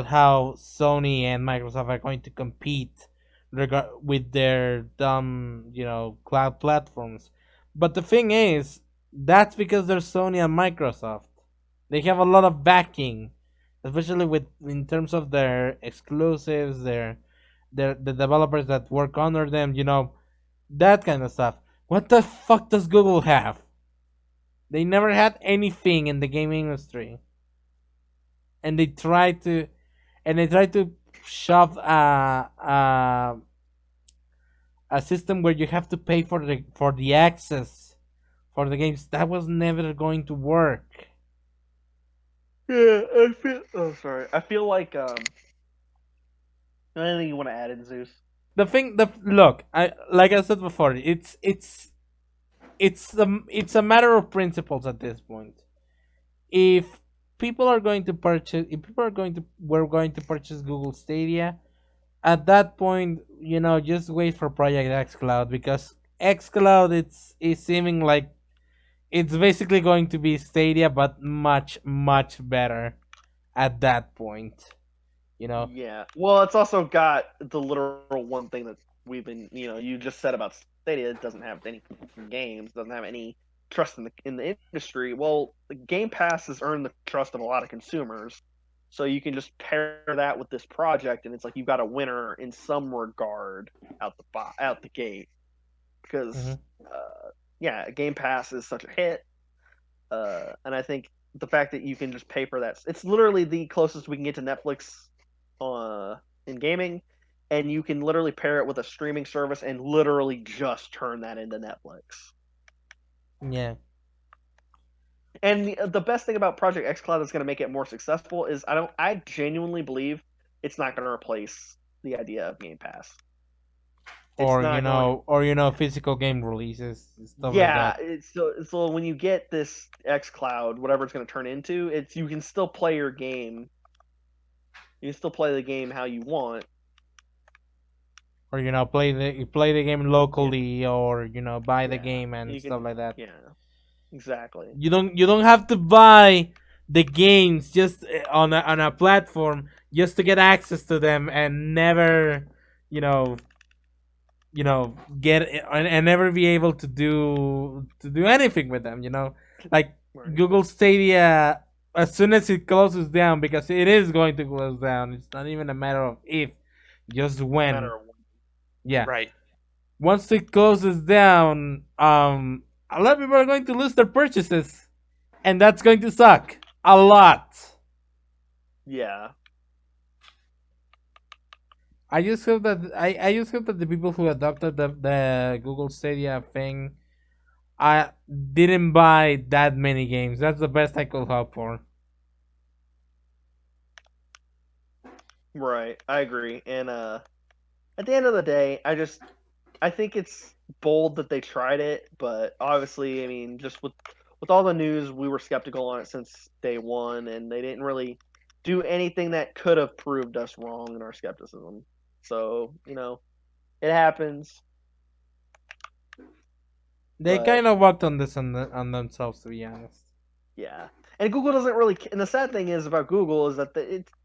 how Sony and Microsoft are going to compete with their dumb, cloud platforms. But the thing is, that's because they're Sony and Microsoft. They have a lot of backing, especially with in terms of their exclusives, the developers that work under them. That kind of stuff. What the fuck does Google have? They never had anything in the gaming industry, and they try to shove a system where you have to pay for the access for the games. That was never going to work. Yeah, I feel. Oh, sorry. I feel like anything you want to add in Zeus? The look, like I said before, it's a matter of principles at this point. If people are going to we're going to purchase Google Stadia, at that point, just wait for Project xCloud, because xCloud it's seeming like it's basically going to be Stadia, but much much better at that point. You know. Yeah. Well, it's also got the literal one thing that we've been, you just said about Stadia. It doesn't have any games, doesn't have any trust in the industry. Well, the Game Pass has earned the trust of a lot of consumers, so you can just pair that with this project, and it's like you've got a winner in some regard out the gate because, Mhm. yeah, Game Pass is such a hit, and I think the fact that you can just pay for that. It's literally the closest we can get to Netflix in gaming, and you can literally pair it with a streaming service and literally just turn that into Netflix. Yeah. And the best thing about Project xCloud that's going to make it more successful is I genuinely believe it's not going to replace the idea of Game Pass. It's Or not going. physical game releases, stuff like Yeah, that. so when you get this xCloud, whatever it's going to turn into, you can still play your game. You can still play the game how you want. Or play the game Yeah, locally, or buy the yeah. game and You stuff can. like that. Yeah, exactly. You don't have to buy the games just on a platform just to get access to them, and never you know get and never be able to do anything with them, like Right. Google Stadia. As soon as it closes down, because it is going to close down, it's not even a matter of if, just It's a when. matter of. Yeah. Right. Once it closes down, a lot of people are going to lose their purchases, and that's going to suck a lot. Yeah. I just hope that the people who adopted the Google Stadia thing, I didn't buy that many games. That's the best I could hope for. Right. I agree. And at the end of the day, I think it's bold that they tried it, but obviously, I mean, just with all the news, we were skeptical on it since day one, and they didn't really do anything that could have proved us wrong in our skepticism. So it happens. They But kind of worked on this on themselves, to be honest. yeah, and Google doesn't really. And the sad thing is about Google is that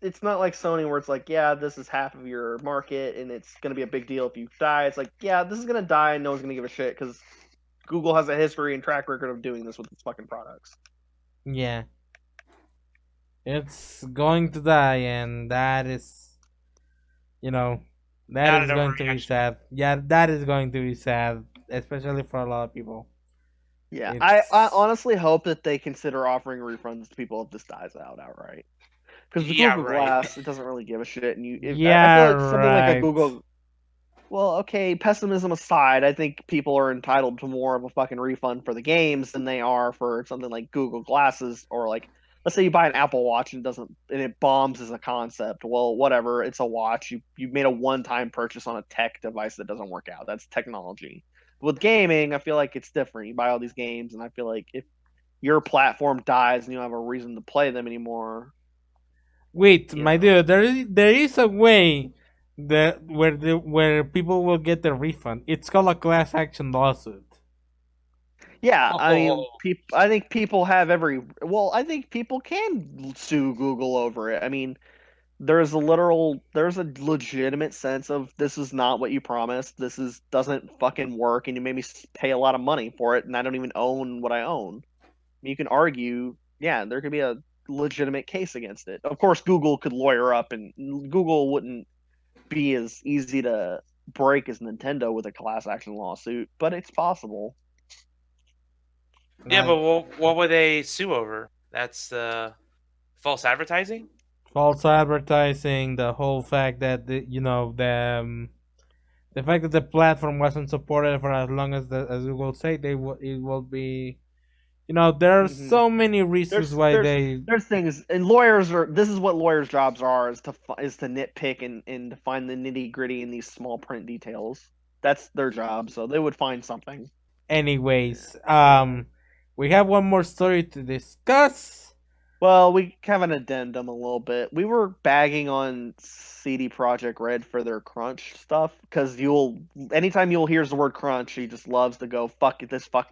it's not like Sony where it's like, yeah, this is half of your market, and it's gonna be a big deal if you die. It's like, yeah, this is gonna die, and no one's gonna give a shit because Google has a history and track record of doing this with its fucking products. Yeah, it's going to die, and you know, that Not an is going to be overreaction. sad. Yeah, that is going to be sad, especially for a lot of people. Yeah, I It's honestly hope that they consider offering refunds to people if this dies out outright. Because the Yeah, Google right. Glass, it doesn't really give a shit, and I feel yeah, like something like a right. Google. Well, okay, pessimism aside, I think people are entitled to more of a fucking refund for the games than they are for something like Google Glasses or like let's say you buy an Apple Watch and it bombs as a concept. Well, whatever, it's a watch. You made a one-time purchase on a tech device that doesn't work out. That's technology. With gaming, I feel like it's different. You buy all these games and I feel like if your platform dies and you don't have a reason to play them anymore, Wait, you my know. dude, there is a way that where people will get their refund. It's called a class action lawsuit. Yeah, I mean, Oh, I think people have every. Well, I think people can sue Google over it. I mean, there's a legitimate sense of this is not what you promised. This is doesn't fucking work, and you made me pay a lot of money for it, and I don't even own what I own. You can argue, yeah, there could be a legitimate case against it. Of course, Google could lawyer up, and Google wouldn't be as easy to break as Nintendo with a class action lawsuit, but it's possible. yeah, Like but what would they sue over? That's false advertising. false advertising, the whole fact that the fact that the platform wasn't supported for as long as Google say it will be. There are Hmm. so many reasons there's why there's they. there's things, and lawyers are this is what lawyers jobs are, is to nitpick and to find the nitty gritty in these small print details. That's their job, so they would find something. Anyways, Yeah. we have one more story to discuss. Well, we have an addendum a little bit. We were bagging on CD Project Red for their crunch stuff because anytime you'll hear the word crunch, he just loves to go fuck it, this fuck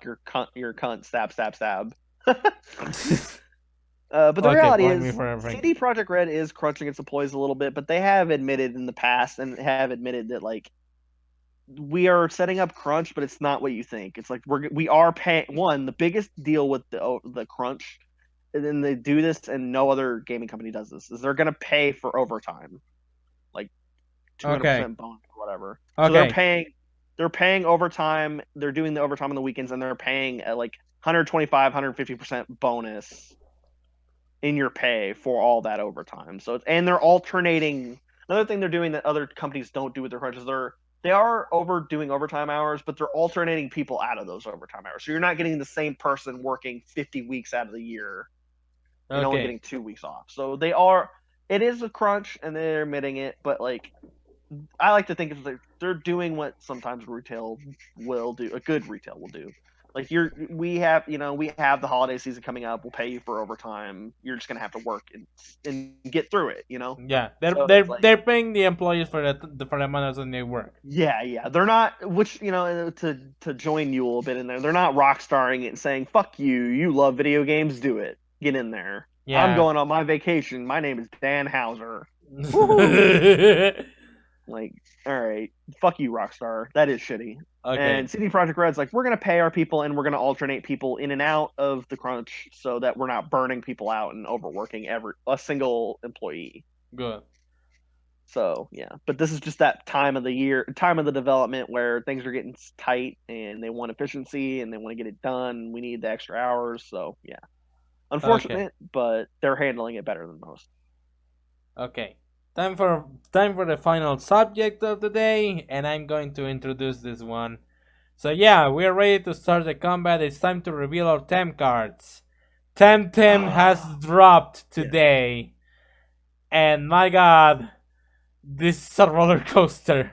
your cunt stab stab stab. But the Okay, reality blame me is, for everything. CD Project Red is crunching its employees a little bit, but they have admitted in the past and have admitted that like we are setting up crunch, but it's not what you think. It's like we are paying one the biggest deal with the crunch, and then they do this, and no other gaming company does this. Is they're gonna pay for overtime, like Okay, 200% bonus or whatever. So okay, they're paying overtime. They're doing the overtime on the weekends, and they're paying at like 125, 150% bonus in your pay for all that overtime. So and they're alternating. Another thing they're doing that other companies don't do with their crunches, they are overdoing overtime hours, but they're alternating people out of those overtime hours. So you're not getting the same person working 50 weeks out of the year and only Okay. getting 2 weeks off. So they are. It is a crunch, and they're admitting it, but like I like to think of they're doing what sometimes retail will do. A good retail will do. Like we have the holiday season coming up. We'll pay you for overtime. You're just gonna have to work and get through it. Yeah, they're So they're it's like, they're paying the employees for the amount of they work. yeah. They're not, which to join you a little bit in there. They're not rock starring it and saying fuck you. You love video games. Do it. Get in there. I'm Yeah. going on my vacation. My name is Dan Hauser. Woohoo! Like, all right, fuck you, Rockstar. That is shitty. Okay. And CD Projekt Red's like, we're gonna pay our people and we're gonna alternate people in and out of the crunch so that we're not burning people out and overworking a single employee. Good. So yeah, but this is just that time of the year, time of the development where things are getting tight and they want efficiency and they want to get it done. We need the extra hours, so yeah, unfortunate, but they're handling it better than most. Okay. Time for the final subject of the day, and I'm going to introduce this one. So yeah, we're ready to start the combat. It's time to reveal our Tem cards. Temtem has dropped today. And my god, this is a roller coaster.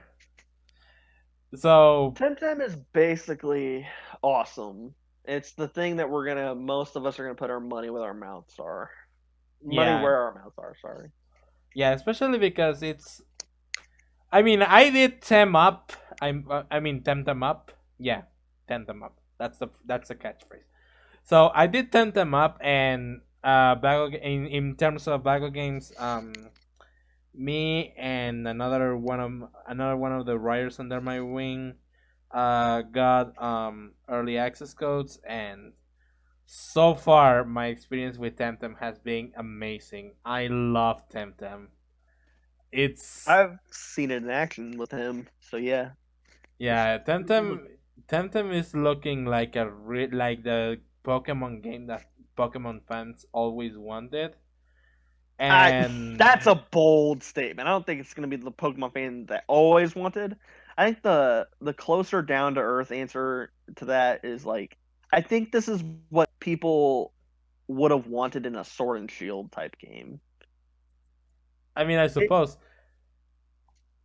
So Temtem is basically awesome. It's the thing that most of us are gonna put our money where our mouths are. Money yeah. where our mouths are, sorry. Yeah, especially because it's. I mean, I did Tem up. Temtem up. Yeah, Temtem up. That's the catchphrase. So I did Temtem up, and in terms of Bago games, me and another one of the writers under my wing, got early access codes, and so far my experience with Temtem has been amazing. I love Temtem. I've seen it in action with him, so yeah. Yeah, Temtem is looking like like the Pokemon game that Pokemon fans always wanted. And that's a bold statement. I don't think it's gonna be the Pokemon fan that always wanted. I think the closer down to earth answer to that is like, I think this is what people would have wanted in a Sword and Shield type game. I mean, I suppose.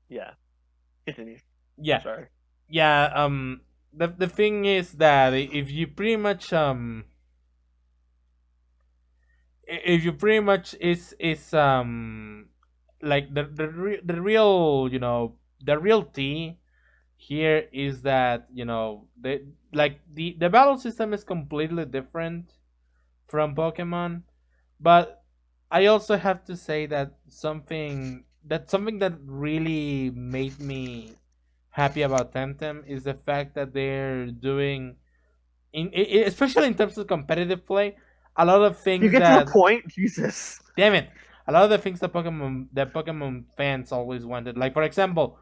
Yeah. Continue. Yeah. Sorry. Yeah. The thing is that if you pretty much is like the real the real tea here is that the battle system is completely different from Pokemon, but I also have to say that something that really made me happy about Temtem is the fact that they're doing especially in terms of competitive play, a lot of things you get that to the point, Jesus. damn it, a lot of the things that Pokemon fans always wanted. Like for example,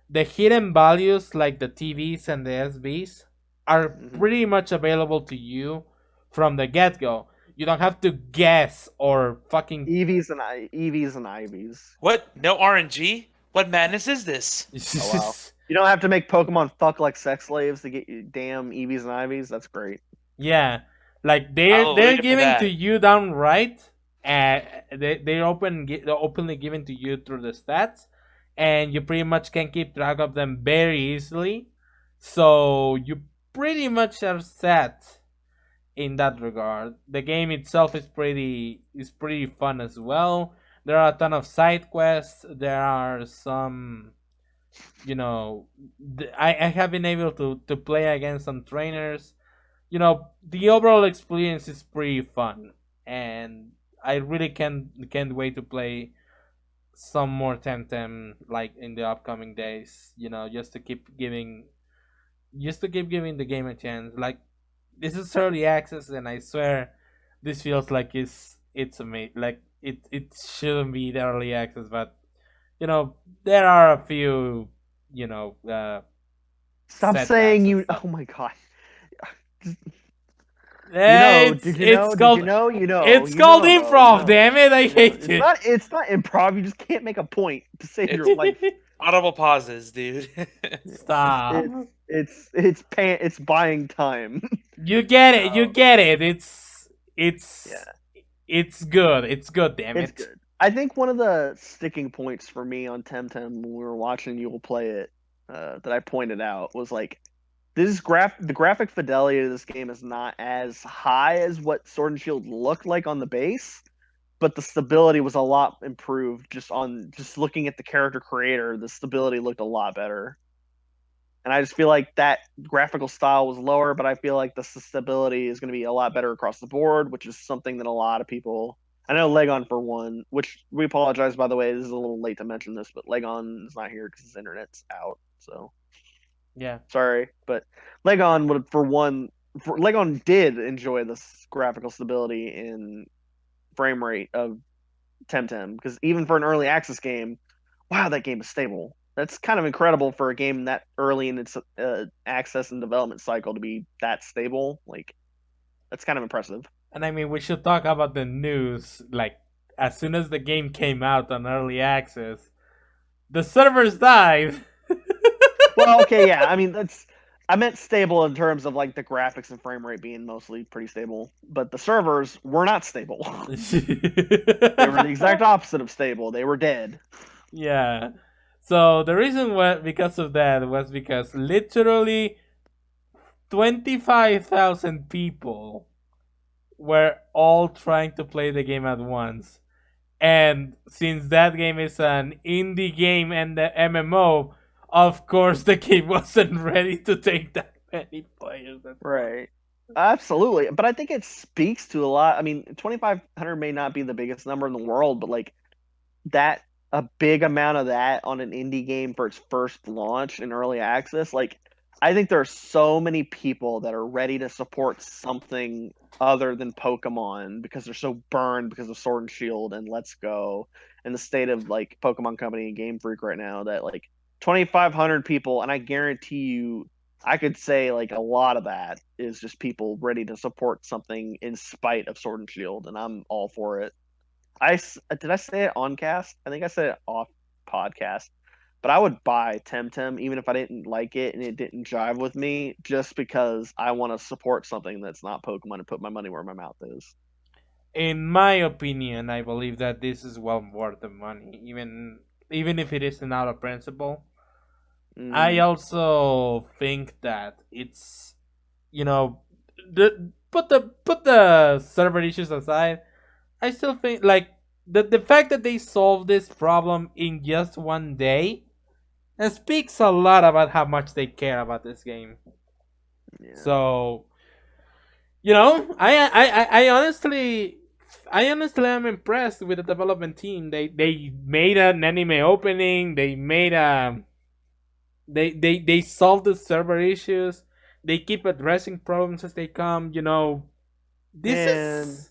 the hidden values like the TVs and the SBs are pretty much available to you from the get go. You don't have to guess or fucking EVs and IVs. What? No RNG? What madness is this? Oh wow. You don't have to make Pokemon fuck like sex slaves to get you damn EVs and IVs. That's great. Yeah, like they're giving to you downright, and they're openly given to you through the stats, and you pretty much can keep track of them very easily. So you pretty much are set in that regard. The game itself is pretty fun as well. There are a ton of side quests. There are some, I have been able to play against some trainers. The overall experience is pretty fun, and I really can't wait to play some more Temtem like in the upcoming days. Just to keep giving the game a chance. Like this is early access, and I swear this feels like it's amazing. Like it shouldn't be the early access, but there are a few Stop saying you. Oh my god. Did you It's know? Did you called know? You know. it's You called know, though. You improv. know. Damn it! I You know. hate it. It's not improv. You just can't make a point to save your life. Audible pauses, dude. Stop. It's buying time. You get it. You So, get it. It's yeah, it's good. It's good. Damn it's it. good. I think one of the sticking points for me on Temtem when we were watching you will play it, that I pointed out was like the graphic fidelity of this game is not as high as what Sword and Shield looked like on the base, but the stability was a lot improved just looking at the character creator. The stability looked a lot better. And I just feel like that graphical style was lower, but I feel like the stability is going to be a lot better across the board, which is something that a lot of people. I know Legon for one, which we apologize by the way. This is a little late to mention this, but Legon is not here because his internet's out. So Yeah. sorry, but Legon would for one. Legon did enjoy this graphical stability and frame rate of Temtem because even for an early access game, wow, that game is stable. That's kind of incredible for a game that early in its access and development cycle to be that stable. Like, that's kind of impressive. And I mean, we should talk about the news. Like, as soon as the game came out on early access, the servers died. Well, okay, yeah. I mean, I meant stable in terms of like the graphics and frame rate being mostly pretty stable, but the servers were not stable. They were the exact opposite of stable. They were dead. Yeah. So the reason why because of that was because literally 25,000 people were all trying to play the game at once. And since that game is an indie game and the MMO, of course the game wasn't ready to take that many players at Right. Absolutely. But I think it speaks to a lot. I mean, 2,500 may not be the biggest number in the world, but like that a big amount of that on an indie game for its first launch in early access, like I think there are so many people that are ready to support something other than Pokemon because they're so burned because of Sword and Shield and Let's Go and the state of like Pokemon Company and Game Freak right now that like 2,500 people, and I guarantee you I could say like a lot of that is just people ready to support something in spite of Sword and Shield, and I'm all for it. Did I say it on cast? I think I said it off podcast. But I would buy Temtem even if I didn't like it and it didn't jive with me, just because I want to support something that's not Pokemon and put my money where my mouth is. In my opinion, I believe that this is well worth the money, even if it isn't out of principle. I Mm, also think that it's you know put the server issues aside. I still think like the fact that they solved this problem in just one day, it speaks a lot about how much they care about this game. yeah. So I honestly am impressed with the development team. They made an anime opening. They made a they solved the server issues. They keep addressing problems as they come. This Man, is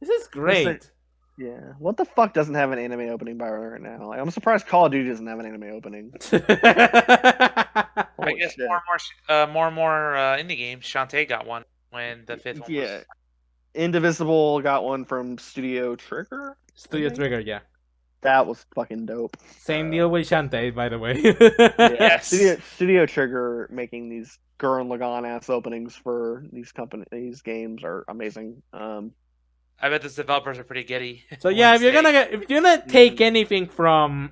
listen, great. yeah. What the fuck doesn't have an anime opening by right now? Like, I'm surprised Call of Duty doesn't have an anime opening. I Holy guess shit. more and more indie games. Shantae got one when the fifth one Yeah. was. Indivisible got one from Studio Trigger. I Studio think? Trigger, yeah. That was fucking dope. Same deal with Shantae, by the way. Yeah, Yes. Studio Trigger making these Gurren Lagann ass openings for these games are amazing. I bet those developers are pretty giddy. So yeah, once they- if you're gonna take anything from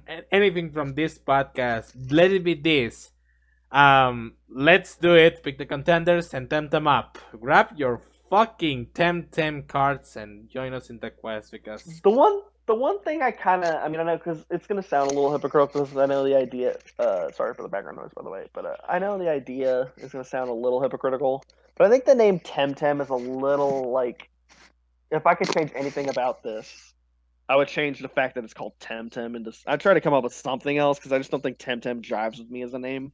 this podcast, let it be this. Let's do it. Pick the contenders and tempt them up. Grab your fucking Temtem cards and join us in the quest because The one thing I mean I know because it's gonna sound a little hypocritical because I know the idea. Sorry for the background noise by the way, but I know the idea is gonna sound a little hypocritical. But I think the name Temtem is a little like if I could change anything about this, I would change the fact that it's called Temtem and just I try to come up with something else because I just don't think Temtem jives with me as a name.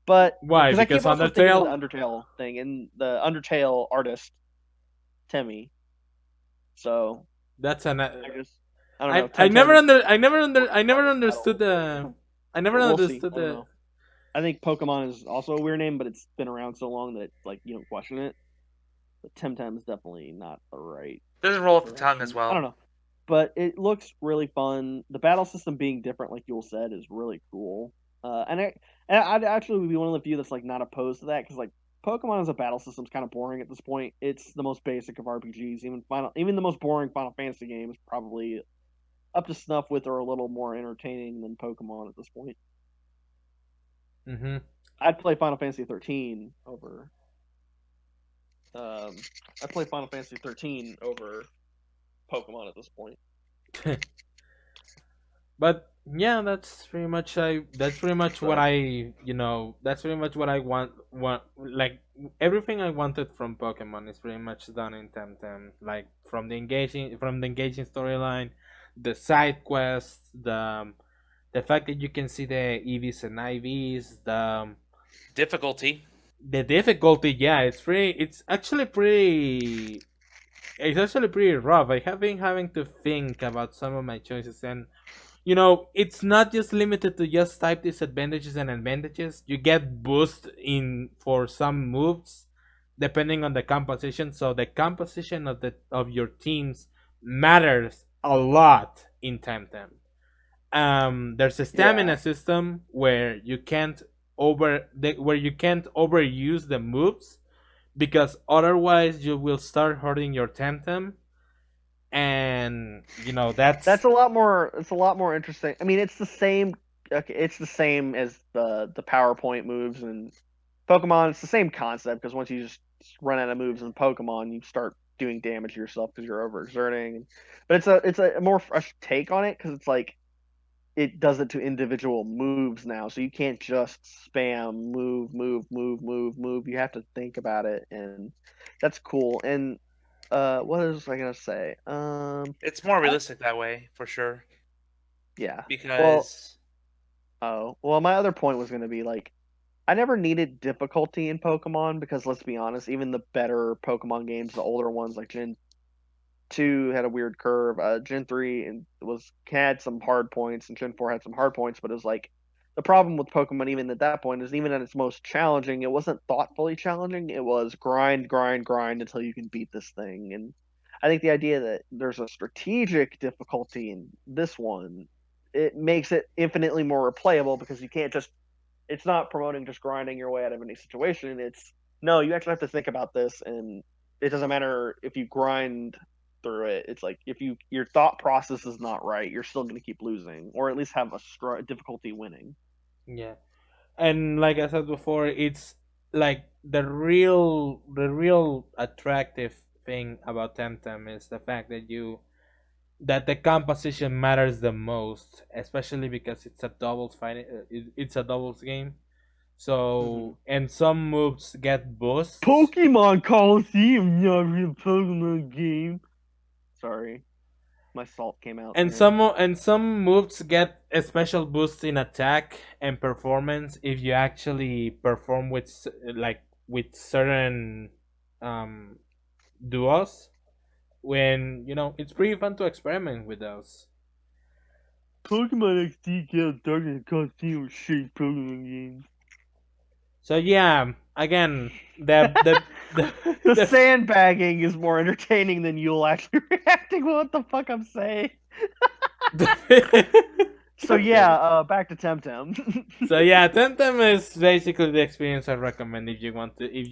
But why? because I Because keep also thinking of the Undertale. Undertale thing and the Undertale artist Temmie. So That's an. I don't know. I never Temtem is I never understood the. I never we'll see. understood I don't the. know. I think Pokemon is also a weird name, but it's been around so long that like you don't question it. But Temtem is definitely not the right Doesn't roll off the tongue direction. as well. I don't know. But it looks really fun. The battle system being different, like Yul said, is really cool. And I'd actually be one of the few that's like not opposed to that because like Pokemon as a battle system is kind of boring at this point. It's the most basic of RPGs. Even the most boring Final Fantasy game is probably up to snuff with or a little more entertaining than Pokemon at this point. Mm-hmm. I'd play Final Fantasy 13 over. I'd play Final Fantasy 13 over Pokemon at this point. But yeah, that's pretty much what So that's pretty much what I want like everything I wanted from Pokemon is pretty much done in Temtem. Like from the engaging storyline, the side quests, the fact that you can see the EVs and IVs, Difficulty. the difficulty, yeah, it's actually pretty rough. I have been having to think about some of my choices, and it's not just limited to just type disadvantages and advantages. You get boost in for some moves depending on the composition. So the composition of your teams matters a lot in Temtem. There's a stamina system where you can't overuse the moves because otherwise you will start hurting your Temtem, and that's that's a lot more. It's a lot more interesting. I mean, it's the same. Okay, it's the same as the PowerPoint moves and Pokemon. It's the same concept because once you just run out of moves in Pokemon, you start doing damage to yourself because you're overexerting. But it's a more fresh take on it because it's like it does it to individual moves now, so you can't just spam move. You have to think about it, and that's cool. And what was I gonna say? It's more I, realistic that way for sure. yeah. Well, Because my other point was gonna be like I never needed difficulty in Pokemon because let's be honest, even the better Pokemon games, the older ones like Gen 2 had a weird curve. Gen 3 and had some hard points, and Gen 4 had some hard points. But it was like the problem with Pokemon, even at that point, is even at its most challenging, it wasn't thoughtfully challenging. It was grind until you can beat this thing. And I think the idea that there's a strategic difficulty in this one, it makes it infinitely more replayable because you can't just. It's not promoting just grinding your way out of any situation. It's no, you actually have to think about this, and it doesn't matter if you grind through it. It's like if your thought process is not right, you're still going to keep losing, or at least have a difficulty winning. yeah. And like I said before, it's like the real attractive thing about Temtem is the fact that the composition matters the most, especially because it's a doubles fight. It's a doubles game. Mm-hmm. So and some moves get boosts, Pokemon Coliseum, not a real Pokemon game. Sorry, my salt came out and there. some moves get a special boost in attack and performance if you actually perform with certain um duos. When it's pretty fun to experiment with those. Pokemon XD Chaos Darkness Coliseum shitty Pokemon games. So yeah, again, The the sandbagging is more entertaining than you'll actually reacting to what the fuck I'm saying. So yeah, back to Temtem. So yeah, Temtem is basically the experience I recommend if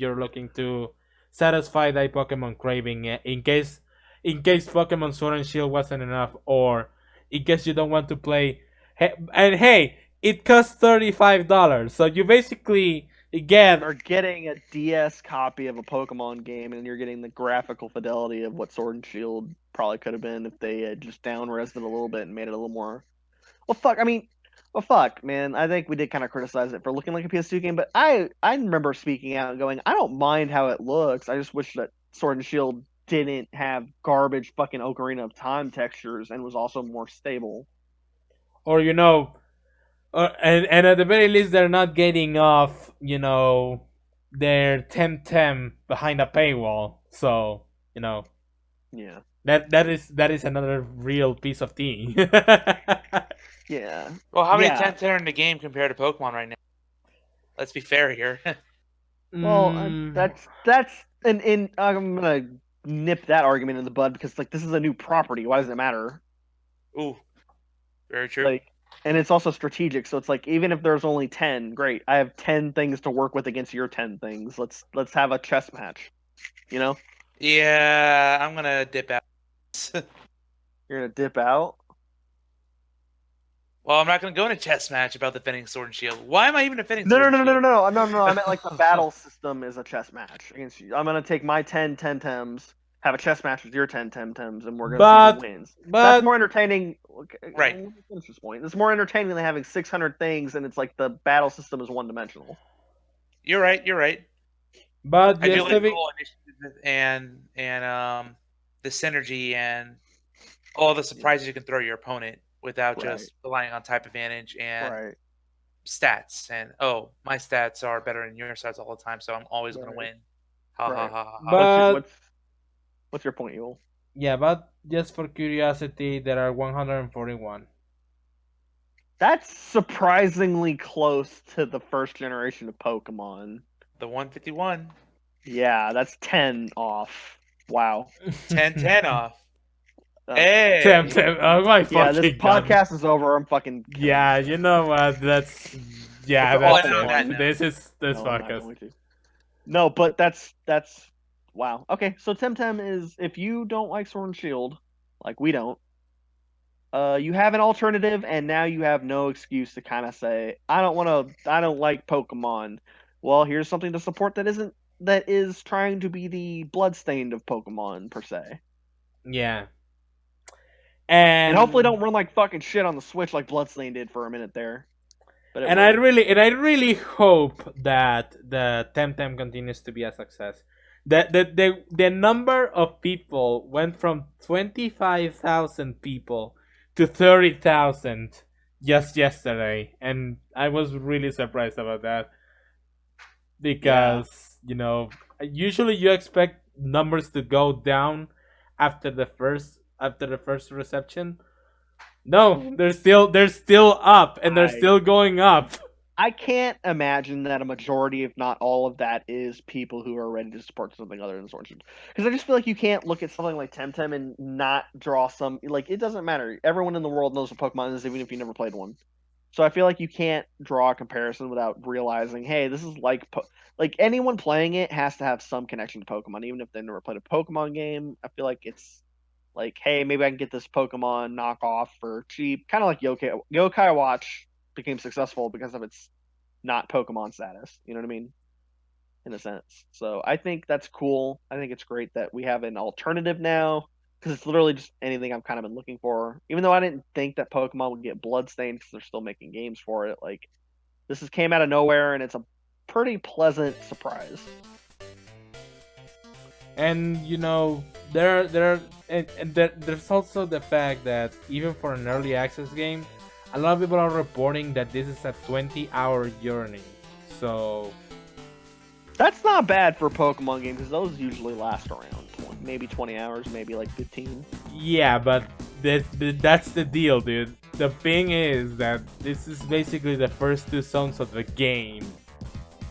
you're looking to satisfy that Pokemon craving, in case Pokemon Sword and Shield wasn't enough, or in case you don't want to play. And hey, it costs $35, so you basically get. Are getting a DS copy of a Pokemon game, and you're getting the graphical fidelity of what Sword and Shield probably could have been if they had just down-resed it a little bit and made it a little more. Well, fuck, man. I think we did kind of criticize it for looking like a PS2 game, but I remember speaking out and going, I don't mind how it looks. I just wish that Sword and Shield didn't have garbage fucking Ocarina of Time textures and was also more stable. Or and at the very least they're not getting off their Temtem behind a paywall. So Yeah. that is another real piece of tea. Yeah. well, how many Yeah. Temtem are in the game compared to Pokemon right now? Let's be fair here. Well, Mm, that's and I'm gonna nip that argument in the bud because like this is a new property. Why does it matter? Ooh, very true. Like, and it's also strategic. So it's like even if there's only 10, great. I have 10 things to work with against your 10 things. Let's have a chess match. You know, Yeah, I'm gonna dip out. you're gonna dip out. Well, I'm not gonna go in a chess match about defending Sword and Shield. Why am I even defending No, Sword no, and no, no, no, Shield? no, no, no. I meant like the battle system is a chess match against you. I'm gonna take my 10 Temtems, have a chess match with your 10 Temtems, and we're gonna see who but wins. That's but more entertaining. Okay, Right. let me finish this point. It's more entertaining than having 600 things, and it's like the battle system is one dimensional. You're right. You're right. but I do like the yesterday, whole initiative and the synergy and all the surprises you can throw your opponent without Right, just relying on type advantage and right, stats. And oh, my stats are better than your stats all the time, so I'm always gonna right, win. Ha ha right. ha ha ha. What's your but what's your point, Yule? yeah, but just for curiosity, there are 141. That's surprisingly close to the first generation of Pokemon. The 151. Yeah, that's 10 off. Wow. 10-10 off. Sam, Hey. Sam, oh my Yeah, this fucking god. podcast is over. I'm fucking killing Yeah, myself. you know what? It's Yeah, an Oh, that's and awful on that it. point. note, This is this No, I'm not podcast. going to. No, but that's wow. Okay, so Temtem is if you don't like Sword and Shield, like we don't, you have an alternative, and now you have no excuse to kind of say, I don't like Pokemon. Well, here's something to support that is trying to be the bloodstained of Pokemon per se. Yeah, And hopefully and don't run like fucking shit on the Switch like Bloodstained did for a minute there. But it and I will. really hope that the Temtem continues to be a success. The number of people went from 25,000 people to 30,000 just yesterday, and I was really surprised about that Yeah. because usually you expect numbers to go down after the first reception. No, they're still up, and they're I still going up. I can't imagine that a majority, if not all of that, is people who are ready to support something other than Sword and Shield. Because I just feel like you can't look at something like Temtem and not draw some like it doesn't matter. Everyone in the world knows what Pokemon is, even if you never played one. So I feel like you can't draw a comparison without realizing, hey, this is like anyone playing it has to have some connection to Pokemon, even if they never played a Pokemon game. I feel like it's like, hey, maybe I can get this Pokemon knockoff for cheap, kind of like Yokai Watch became successful because of its not Pokemon status. You know what I mean? In a sense. So I think that's cool. I think it's great that we have an alternative now because it's literally just anything I've kind of been looking for. Even though I didn't think that Pokemon would get Bloodstained because they're still making games for it, like came out of nowhere and it's a pretty pleasant surprise. And there's also the fact that even for an early access game, a lot of people are reporting that this is a 20-hour journey. So That's not bad for a Pokemon game because those usually last around maybe 20 hours, maybe like 15. yeah, but that's the deal, dude. The thing is that this is basically the first two zones of the game.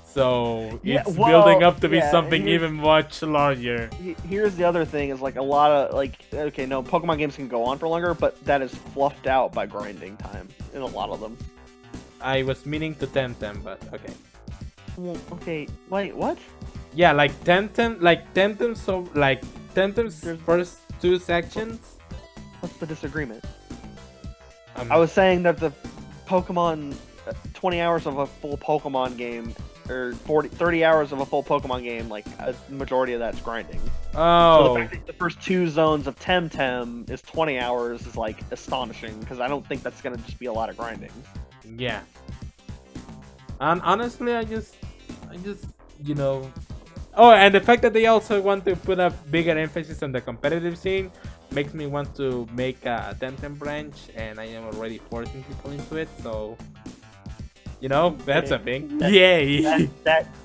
So Yeah, it's well, building up to be yeah, something even much larger. Here's the other thing is like a lot of like okay, no, Pokemon games can go on for longer, but that is fluffed out by grinding time in a lot of them. I was meaning to Temtem, but okay. Well, okay, wait, what? Yeah, like Temtem, so like Temtem's first two sections. What's the disagreement? Um, I was saying that the Pokemon 20 hours of a full Pokemon game or 30 hours of a full Pokemon game, like a majority of that's grinding. So oh, the fact that the first two zones of Temtem is 20 hours is like astonishing because I don't think that's gonna just be a lot of grinding. yeah. And honestly, I just, Oh, and the fact that they also want to put a bigger emphasis on the competitive scene makes me want to make a Temtem branch, and I am already forcing people into it. So, that's a thing. Yay!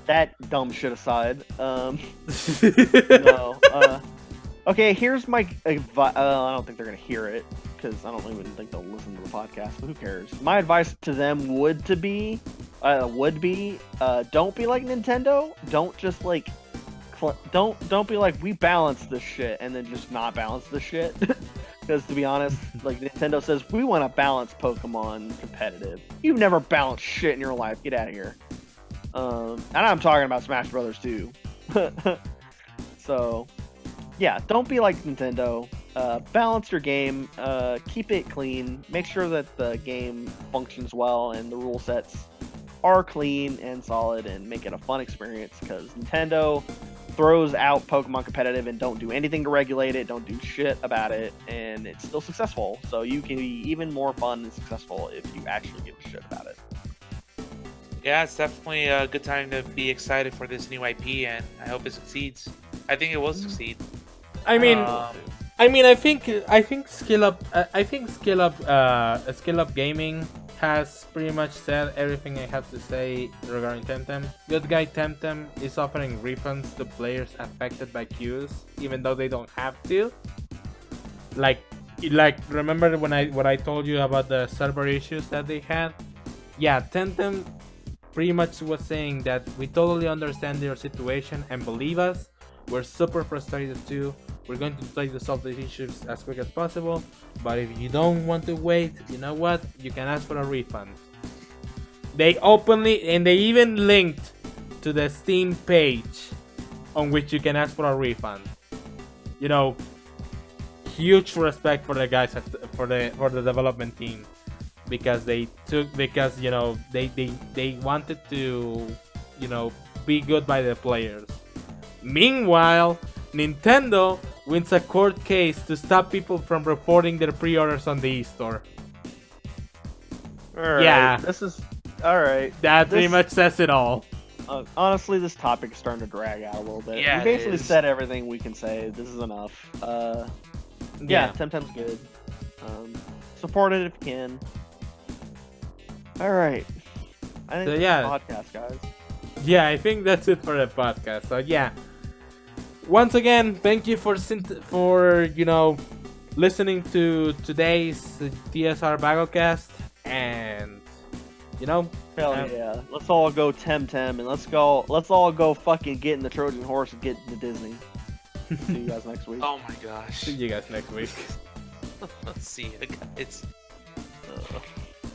That dumb shit aside. No. Okay, here's my advice. I don't think they're gonna hear it because I don't even think they'll listen to the podcast. But who cares? My advice to them would be, don't be like Nintendo. Don't just like, don't be like, we balance this shit and then just not balance the shit. Because to be honest, like Nintendo says, we want to balance Pokemon competitive. You've never balanced shit in your life. Get out of here. And I'm talking about Smash Brothers too. So, yeah, don't be like Nintendo. Balance your game. Keep it clean. Make sure that the game functions well and the rule sets are clean and solid, and make it a fun experience. Because Nintendo throws out Pokemon competitive and don't do anything to regulate it, don't do shit about it, and it's still successful. So you can be even more fun and successful if you actually give a shit about it. Yeah, it's definitely a good time to be excited for this new IP, and I hope it succeeds. I think it will succeed. I mean, I think Skill Up Gaming has pretty much said everything I have to say regarding Temtem. Good guy Temtem is offering refunds to players affected by queues, even though they don't have to. Like remember when I told you about the server issues that they had? Yeah, Temtem pretty much was saying that we totally understand your situation and believe us, we're super frustrated too. We're going to try to solve these issues as quick as possible, but if you don't want to wait, you know what? You can ask for a refund. They openly, and they even linked to the Steam page on which you can ask for a refund. You know, huge respect for the guys for the development team, because they wanted to, be good by the players. Meanwhile, Nintendo wins a court case to stop people from reporting their pre-orders on the eStore. Alright, yeah, this is alright. That pretty much says it all. Honestly, this topic is starting to drag out a little bit. Yeah, we basically said everything we can say. This is enough. Yeah, Temtem's good. Support it if you can. Alright. I think So, that's the podcast, guys. Yeah, I think that's it for the podcast. So yeah. Once again, thank you for listening to today's TSR Bagocast, and hell yeah, let's all go Temtem, and let's all go fucking get in the Trojan horse and get to Disney. See you guys next week. Oh my gosh. See you guys next week. See you guys.